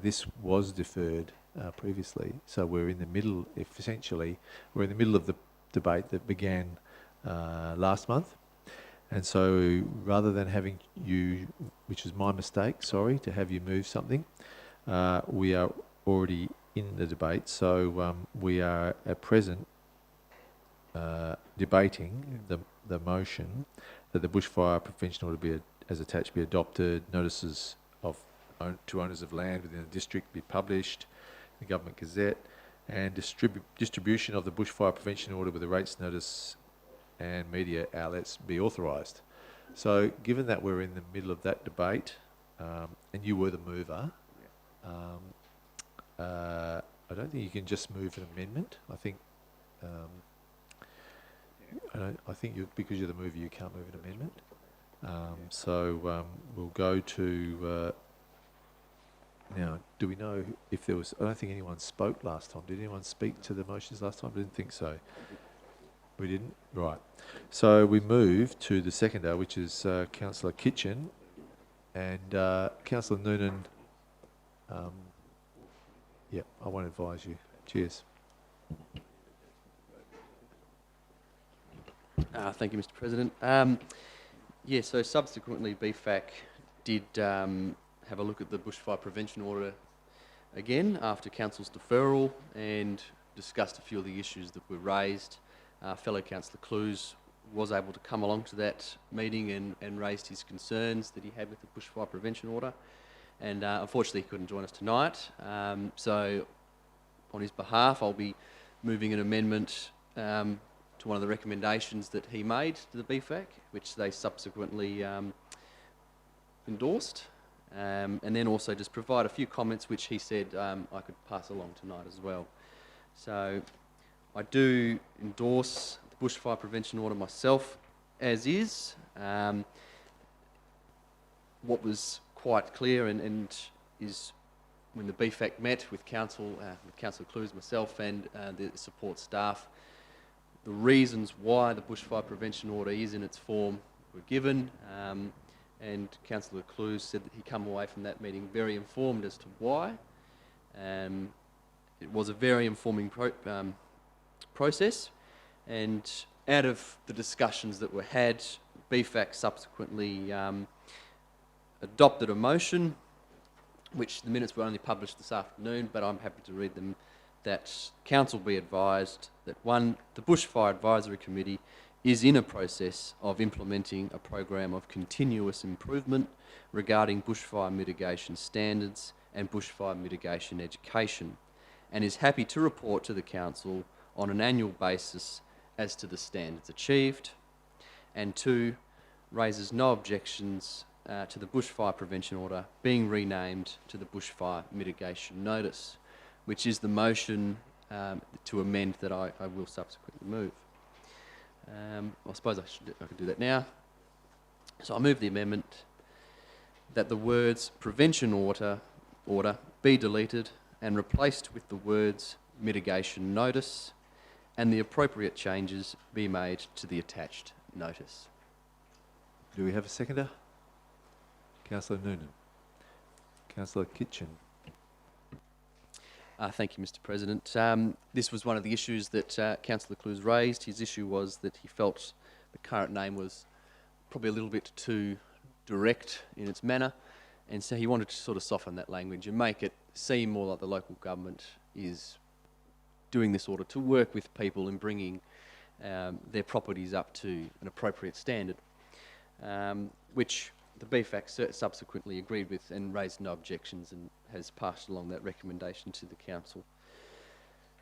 this was deferred previously, so we're in the middle. We're in the middle of the debate that began last month, and so rather than having you, which is my mistake, sorry, to have you move something, we are already in the debate, so we are at present debating the motion that the Bushfire Prevention Order as attached be adopted, notices to owners of land within the district be published in the Government Gazette, and distribution of the Bushfire Prevention Order with a rates notice and media outlets be authorised. So given that we're in the middle of that debate, and you were the mover, I don't think you can just move an amendment. I think because you're the mover, you can't move an amendment. So we'll go to Now, do we know if there was, I don't think anyone spoke last time. Did anyone speak to the motions last time? I didn't think so. We didn't? Right. So we move to the seconder, which is Councillor Kitchen. And Councillor Noonan, yeah, I won't advise you. Cheers. Thank you, Mr. President. Yeah, so subsequently BFAC did have a look at the bushfire prevention order again after Council's deferral and discussed a few of the issues that were raised. Fellow Councillor Clues was able to come along to that meeting and raised his concerns that he had with the bushfire prevention order, and unfortunately he couldn't join us tonight. So on his behalf I'll be moving an amendment to one of the recommendations that he made to the BFAC, which they subsequently endorsed, and then also just provide a few comments which he said I could pass along tonight as well. So I do endorse the bushfire prevention order myself as is. What was quite clear and is when the BFAC met with Councillor Clues, myself and the support staff, the reasons why the bushfire prevention order is in its form were given, and Councillor Clues said that he come away from that meeting very informed as to why. It was a very informing process, and out of the discussions that were had, BFAC subsequently adopted a motion, which the minutes were only published this afternoon, but I'm happy to read them, that Council be advised that 1, the Bushfire Advisory Committee is in a process of implementing a program of continuous improvement regarding bushfire mitigation standards and bushfire mitigation education, and is happy to report to the Council on an annual basis as to the standards achieved, and 2, raises no objections to the bushfire prevention order being renamed to the bushfire mitigation notice, which is the motion to amend that I will subsequently move. I suppose I could do that now. So I move the amendment that the words prevention order be deleted and replaced with the words mitigation notice, and the appropriate changes be made to the attached notice. Do we have a seconder? Councillor Noonan. Councillor Kitchen. Thank you, Mr. President. This was one of the issues that Councillor Clues raised. His issue was that he felt the current name was probably a little bit too direct in its manner, and so he wanted to sort of soften that language and make it seem more like the local government is doing this order to work with people in bringing their properties up to an appropriate standard, which the BFAC subsequently agreed with and raised no objections and has passed along that recommendation to the Council.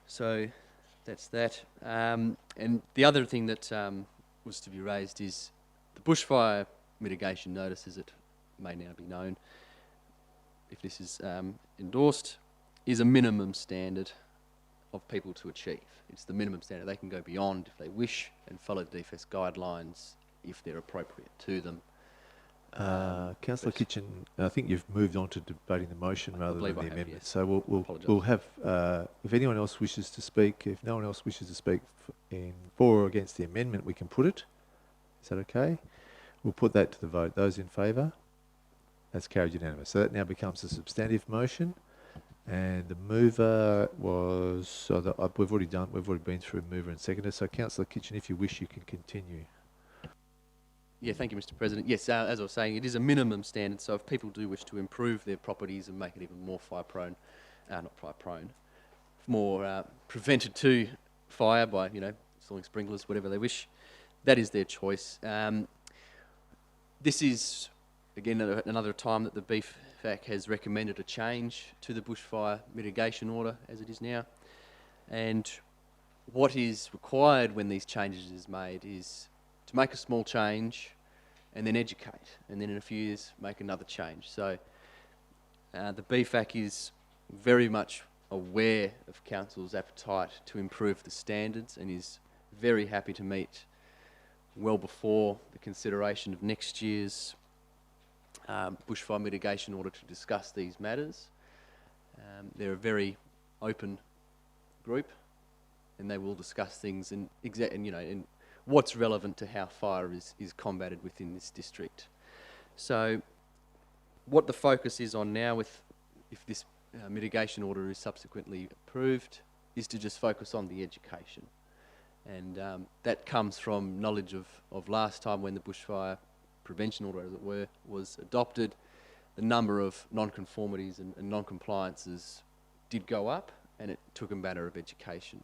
So that's that. And the other thing that was to be raised is the bushfire mitigation notice, as it may now be known, if this is endorsed, is a minimum standard of people to achieve. It's the minimum standard. They can go beyond if they wish and follow the DFS guidelines if they're appropriate to them. Councillor Kitchen, I think you've moved on to debating the motion rather than the believe I have, amendment. yes. So we'll have, if anyone else wishes to speak, if no one else wishes to speak for or against the amendment, we can put it. Is that okay? We'll put that to the vote. Those in favour? That's carried unanimous. So that now becomes a substantive motion. And the mover was, we've already been through mover and seconder. So Councillor Kitchen, if you wish, you can continue. Yeah, thank you, Mr. President. Yes, as I was saying, it is a minimum standard, so if people do wish to improve their properties and make it even more fire-prone, not fire-prone, more prevented to fire by, installing sprinklers, whatever they wish, that is their choice. This is, again, another time that the BFAC has recommended a change to the bushfire mitigation order as it is now. And what is required when these changes is made is to make a small change and then educate, and then in a few years make another change. So the BFAC is very much aware of Council's appetite to improve the standards and is very happy to meet well before the consideration of next year's bushfire mitigation order to discuss these matters. They're a very open group, and they will discuss things and what's relevant to how fire is combated within this district. So, what the focus is on now, if this mitigation order is subsequently approved, is to just focus on the education, and that comes from knowledge of last time when the bushfire prevention order, as it were, was adopted. The number of non-conformities and non-compliances did go up, and it took a matter of education.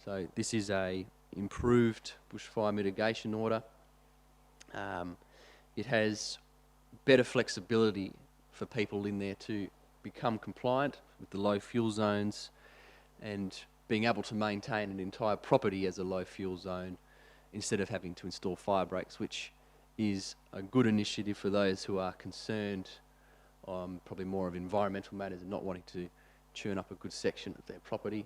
So this is a improved bushfire mitigation order. It has better flexibility for people in there to become compliant with the low fuel zones and being able to maintain an entire property as a low fuel zone instead of having to install fire breaks, which is a good initiative for those who are concerned probably more of environmental matters and not wanting to churn up a good section of their property.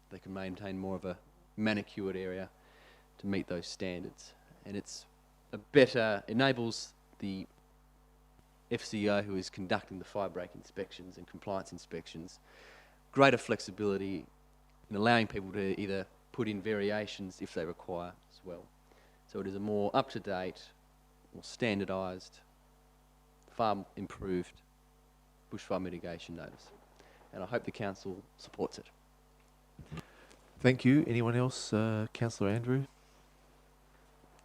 They can maintain more of a manicured area to meet those standards, and it's enables the FCO who is conducting the fire break inspections and compliance inspections greater flexibility in allowing people to either put in variations if they require as well. So it is a more up-to-date, more standardised, far improved bushfire mitigation notice, and I hope the council supports it. Thank you. Anyone else? Councillor Andrew?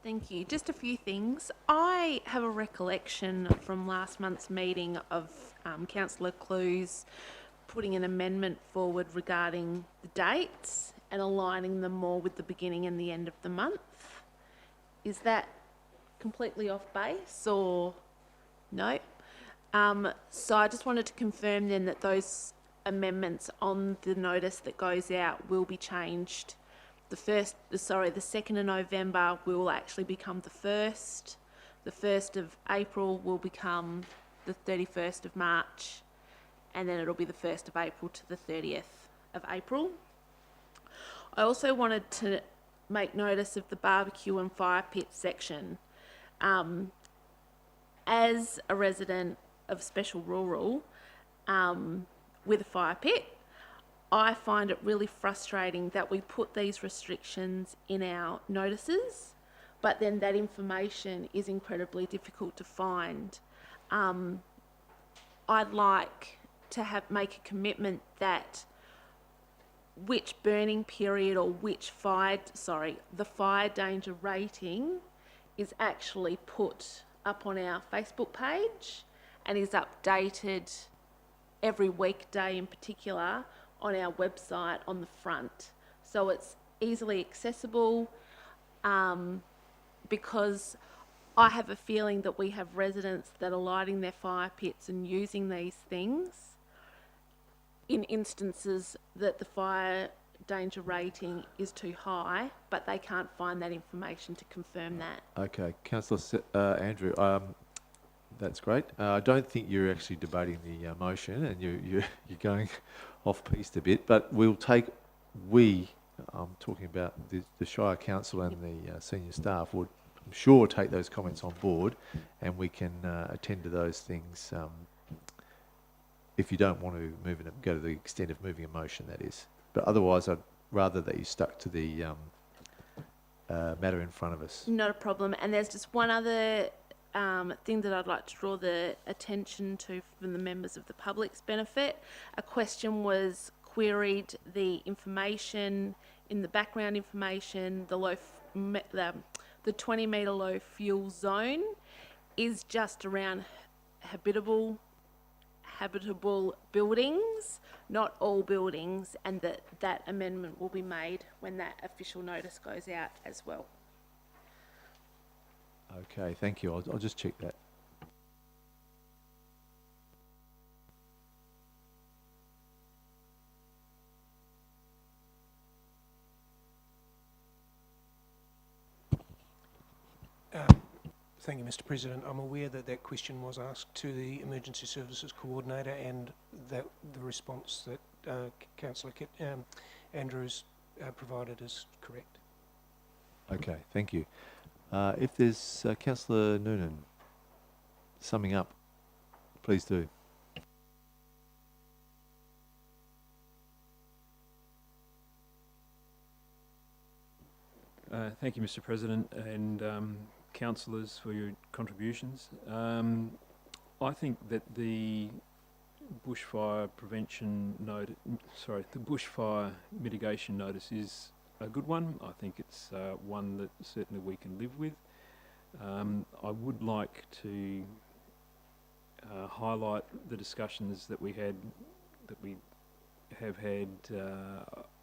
Thank you. Just a few things. I have a recollection from last month's meeting of Councillor Clues putting an amendment forward regarding the dates and aligning them more with the beginning and the end of the month. Is that completely off base or no? So I just wanted to confirm then that those amendments on the notice that goes out will be changed. The 2nd of November will actually become the 1st. The 1st of April will become the 31st of March. And then it'll be the 1st of April to the 30th of April. I also wanted to make notice of the barbecue and fire pit section. As a resident of Special Rural with a fire pit, I find it really frustrating that we put these restrictions in our notices, but then that information is incredibly difficult to find. I'd like to make a commitment that which burning period or the fire danger rating is actually put up on our Facebook page and is updated every weekday in particular on our website on the front. So it's easily accessible because I have a feeling that we have residents that are lighting their fire pits and using these things in instances that the fire danger rating is too high, but they can't find that information to confirm that. Okay, Councillor Andrew, that's great. I don't think you're actually debating the motion, and you're going off piste a bit. But I'm talking about the Shire Council and the senior staff would, I'm sure, take those comments on board, and we can attend to those things. If you don't want to go to the extent of moving a motion, that is. But otherwise, I'd rather that you stuck to the matter in front of us. Not a problem. And there's just one other thing that I'd like to draw the attention to from the members of the public's benefit. A question was queried the information in the background information, the 20 metre low fuel zone is just around habitable buildings, not all buildings, and that amendment will be made when that official notice goes out as well. Okay, thank you. I'll just check that. Thank you, Mr. President. I'm aware that question was asked to the Emergency Services Coordinator, and that the response that Councillor Andrews provided is correct. Okay, thank you. If there's Councillor Noonan summing up, please do. Thank you, Mr. President, and councillors for your contributions. I think that the bushfire the bushfire mitigation notice is a good one. I think it's one that certainly we can live with. I would like to highlight the discussions that we have had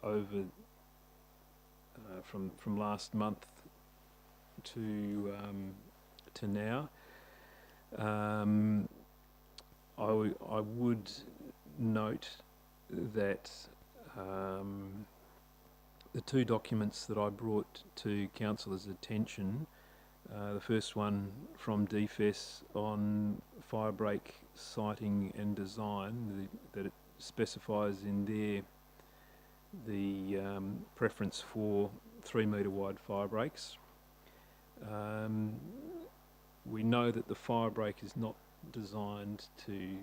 over from last month to now. I would note that the two documents that I brought to councillors' attention, the first one from DFES on firebreak siting and design, that it specifies in there the preference for 3 metre wide fire breaks. We know that the fire break is not designed to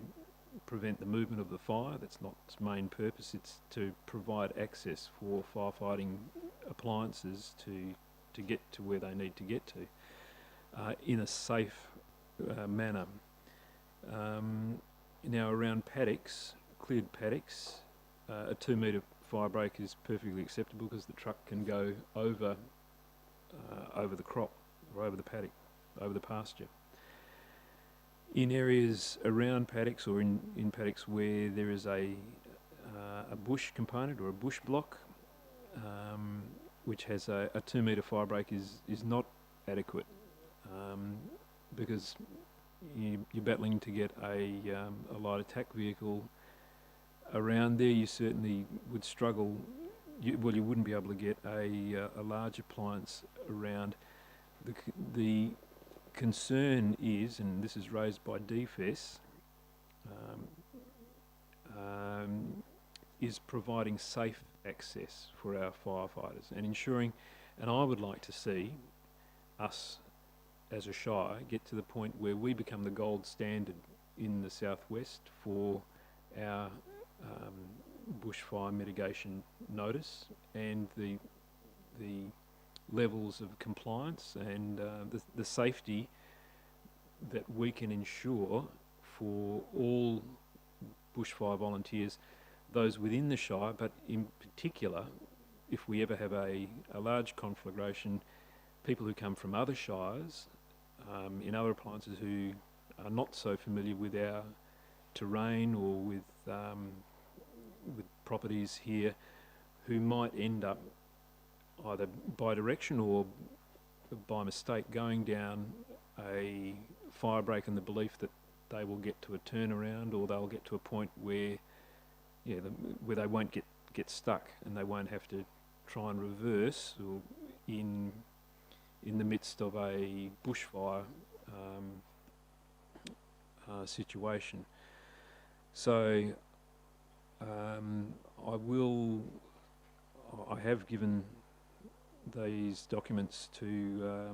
prevent the movement of the fire. That's not its main purpose. It's to provide access for firefighting appliances to get to where they need to get to in a safe manner. Now, around paddocks, cleared paddocks, a 2 metre fire break is perfectly acceptable because the truck can go over the crop or over the paddock, over the pasture. In areas around paddocks or in paddocks where there is a bush component or a bush block, which has a 2 metre fire break is not adequate because you're battling to get a light attack vehicle around there. You certainly would struggle. You wouldn't be able to get a large appliance around. The concern is, and this is raised by DFES, is providing safe access for our firefighters and ensuring, and I would like to see us as a Shire get to the point where we become the gold standard in the southwest for our bushfire mitigation notice and the levels of compliance and the safety that we can ensure for all bushfire volunteers, those within the Shire, but in particular, if we ever have a large conflagration, people who come from other shires, in other appliances who are not so familiar with our terrain or with properties here, who might end up either by direction or by mistake going down a fire break in the belief that they will get to a turnaround or they'll get to a point where where they won't get stuck and they won't have to try and reverse or in the midst of a bushfire situation. So I have given these documents to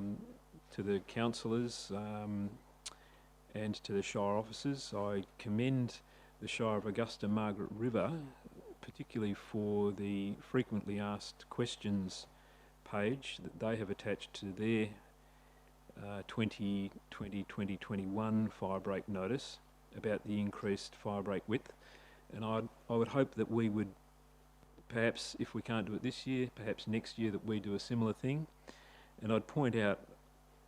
the councillors and to the Shire officers. I commend the Shire of Augusta Margaret River, particularly for the frequently asked questions page that they have attached to their 2020-2021 firebreak notice about the increased firebreak width. And I would hope that we would, perhaps if we can't do it this year, perhaps next year, that we do a similar thing. And I'd point out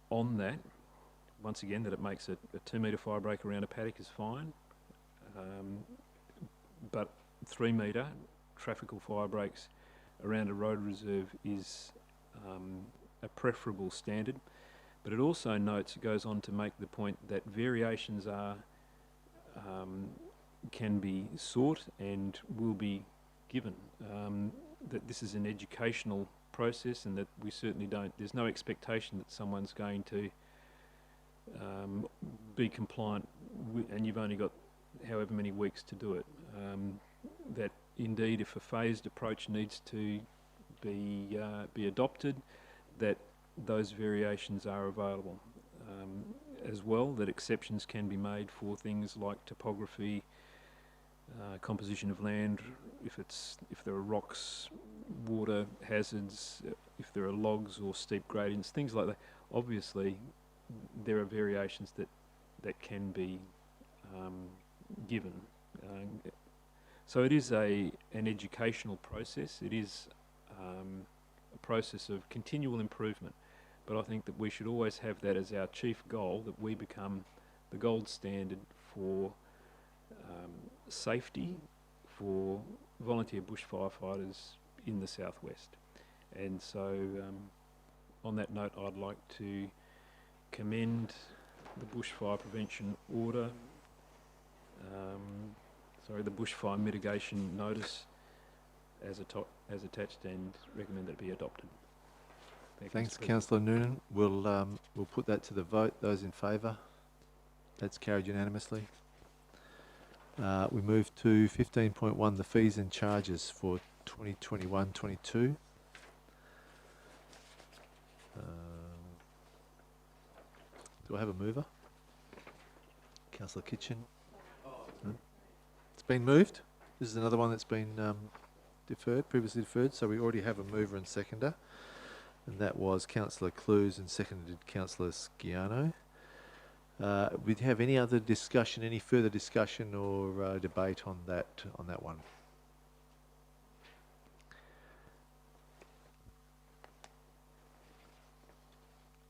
on that, once again, that it makes a 2 metre fire break around a paddock is fine, but 3 metre trafficable fire breaks around a road reserve is a preferable standard. But it also notes, it goes on to make the point that variations can be sought and will be given. That this is an educational process and that we certainly there's no expectation that someone's going to be compliant and you've only got however many weeks to do it. That indeed, if a phased approach needs to be adopted, that those variations are available. As well, that exceptions can be made for things like topography, composition of land, if there are rocks water hazards, if there are logs or steep gradients, things like that. Obviously, there are variations that can be given. So it is an educational process. It is a process of continual improvement. But I think that we should always have that as our chief goal, that we become the gold standard for safety for volunteer bush firefighters in the southwest. And so on that note, I'd like to commend the bushfire prevention order, the bushfire mitigation notice as attached, and recommend that it be adopted. Thank you, Thanks, Mr. President. Councillor Noonan. We'll put that to the vote. Those in favour? That's carried unanimously. We move to 15.1, the fees and charges for 2021-22. Do I have a mover? Councillor Kitchen. No? It's been moved. This is another one that's been previously deferred, so we already have a mover and seconder, and that was Councillor Clues and seconded Councillor Sciano. We have any other discussion, any further discussion or debate on that one?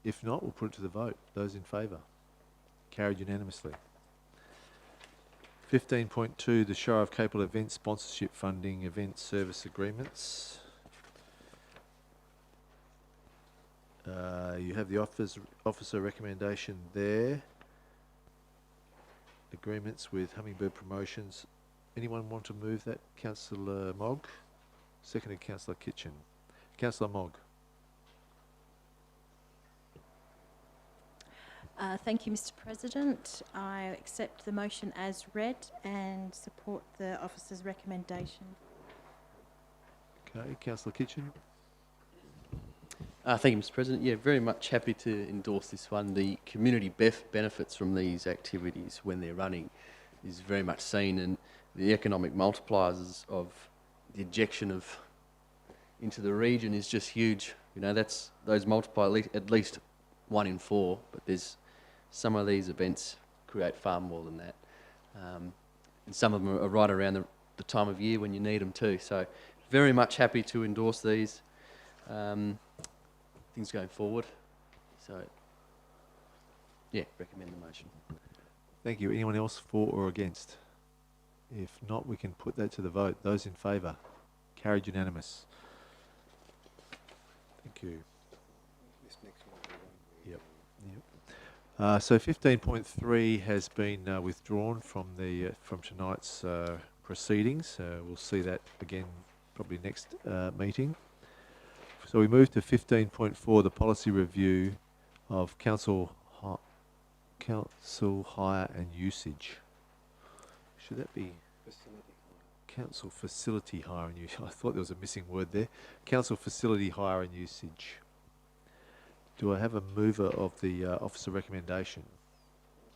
If not, we'll put it to the vote. Those in favour? Carried unanimously. 15.2, the Shire of Capel event sponsorship funding, event service agreements. You have the officer recommendation there. Agreements with Hummingbird Promotions. Anyone want to move that? Councillor Mogg. Seconded Councillor Kitchen. Councillor Mogg. Thank you, Mr. President. I accept the motion as read and support the officer's recommendation. Okay, Councillor Kitchen. Thank you, Mr. President. Yeah, very much happy to endorse this one. The community benefits from these activities when they're running is very much seen, and the economic multipliers of the injection into the region is just huge. You know, those multiply at least 1 in 4, but there's some of these events create far more than that. And some of them are right around the time of year when you need them too. So very much happy to endorse these things going forward. So, yeah, recommend the motion. Thank you. Anyone else for or against? If not, we can put that to the vote. Those in favour? Carried unanimous. Thank you. This next one. Yep. So 15.3 has been withdrawn from tonight's proceedings. We'll see that again probably next meeting. So we move to 15.4, the policy review of council hire and usage. Should that be council facility hire and usage? I thought there was a missing word there. Council facility hire and usage. Do I have a mover of the officer recommendation?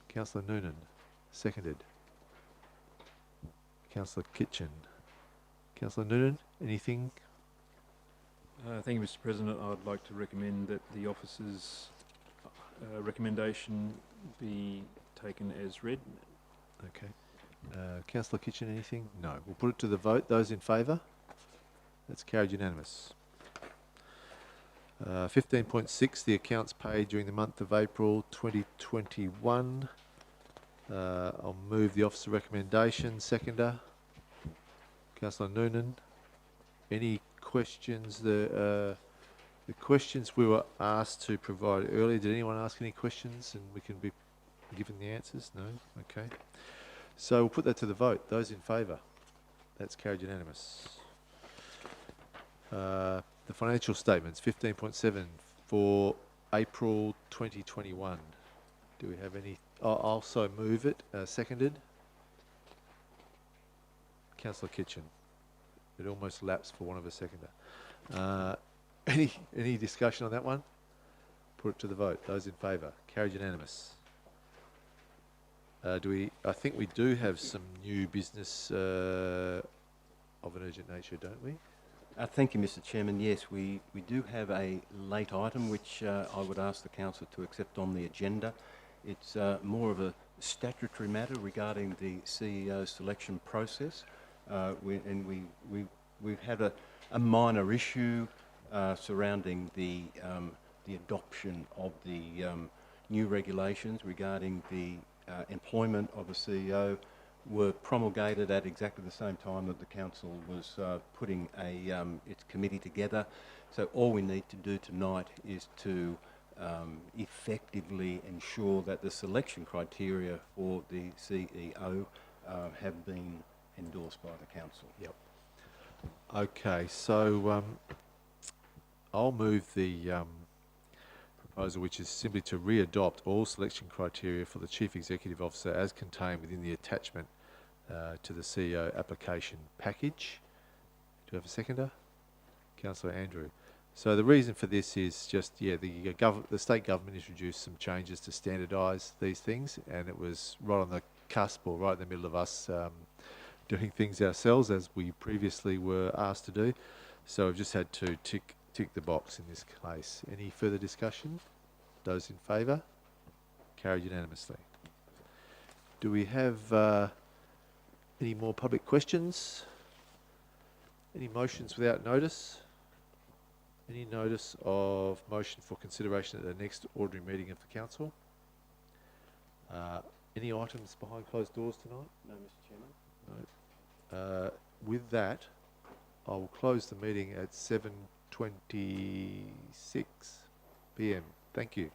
Councillor Noonan, seconded. Councillor Kitchen. Councillor Noonan, anything? Thank you, Mr. President. I'd like to recommend that the officer's recommendation be taken as read. Okay. Councillor Kitchen, anything? No. We'll put it to the vote. Those in favour? That's carried unanimous. 15.6, the accounts paid during the month of April 2021. I'll move the officer recommendation. Seconder. Councillor Noonan. Any questions? The questions we were asked to provide earlier, did anyone ask any questions and we can be given the answers? No? Okay. So we'll put that to the vote. Those in favour? That's carried unanimous. The financial statements, 15.7 for April 2021. Do we have any? I'll also move it. Seconded. Councillor Kitchen. It almost lapsed for one of a seconder. Any discussion on that one? Put it to the vote. Those in favour? Carried unanimous. I think we do have some new business of an urgent nature, don't we? Thank you, Mr. Chairman. Yes, we do have a late item which I would ask the council to accept on the agenda. It's more of a statutory matter regarding the CEO selection process. We've had a minor issue surrounding the adoption of the new regulations regarding the employment of a CEO were promulgated at exactly the same time that the council was putting its committee together. So all we need to do tonight is to effectively ensure that the selection criteria for the CEO have been endorsed by the council. Yep. Okay, so I'll move the proposal, which is simply to re-adopt all selection criteria for the Chief Executive Officer as contained within the attachment to the CEO application package. Do you have a seconder? Councillor Andrew. So the reason for this is just, the state government introduced some changes to standardise these things, and it was right on the cusp, or right in the middle of us doing things ourselves as we previously were asked to do. So we've just had to tick the box in this case. Any further discussion? Those in favour? Carried unanimously. Do we have any more public questions? Any motions without notice? Any notice of motion for consideration at the next ordinary meeting of the council? Any items behind closed doors tonight? No, Mr. Chairman. No. With that, I will close the meeting at 7:26 p.m. Thank you.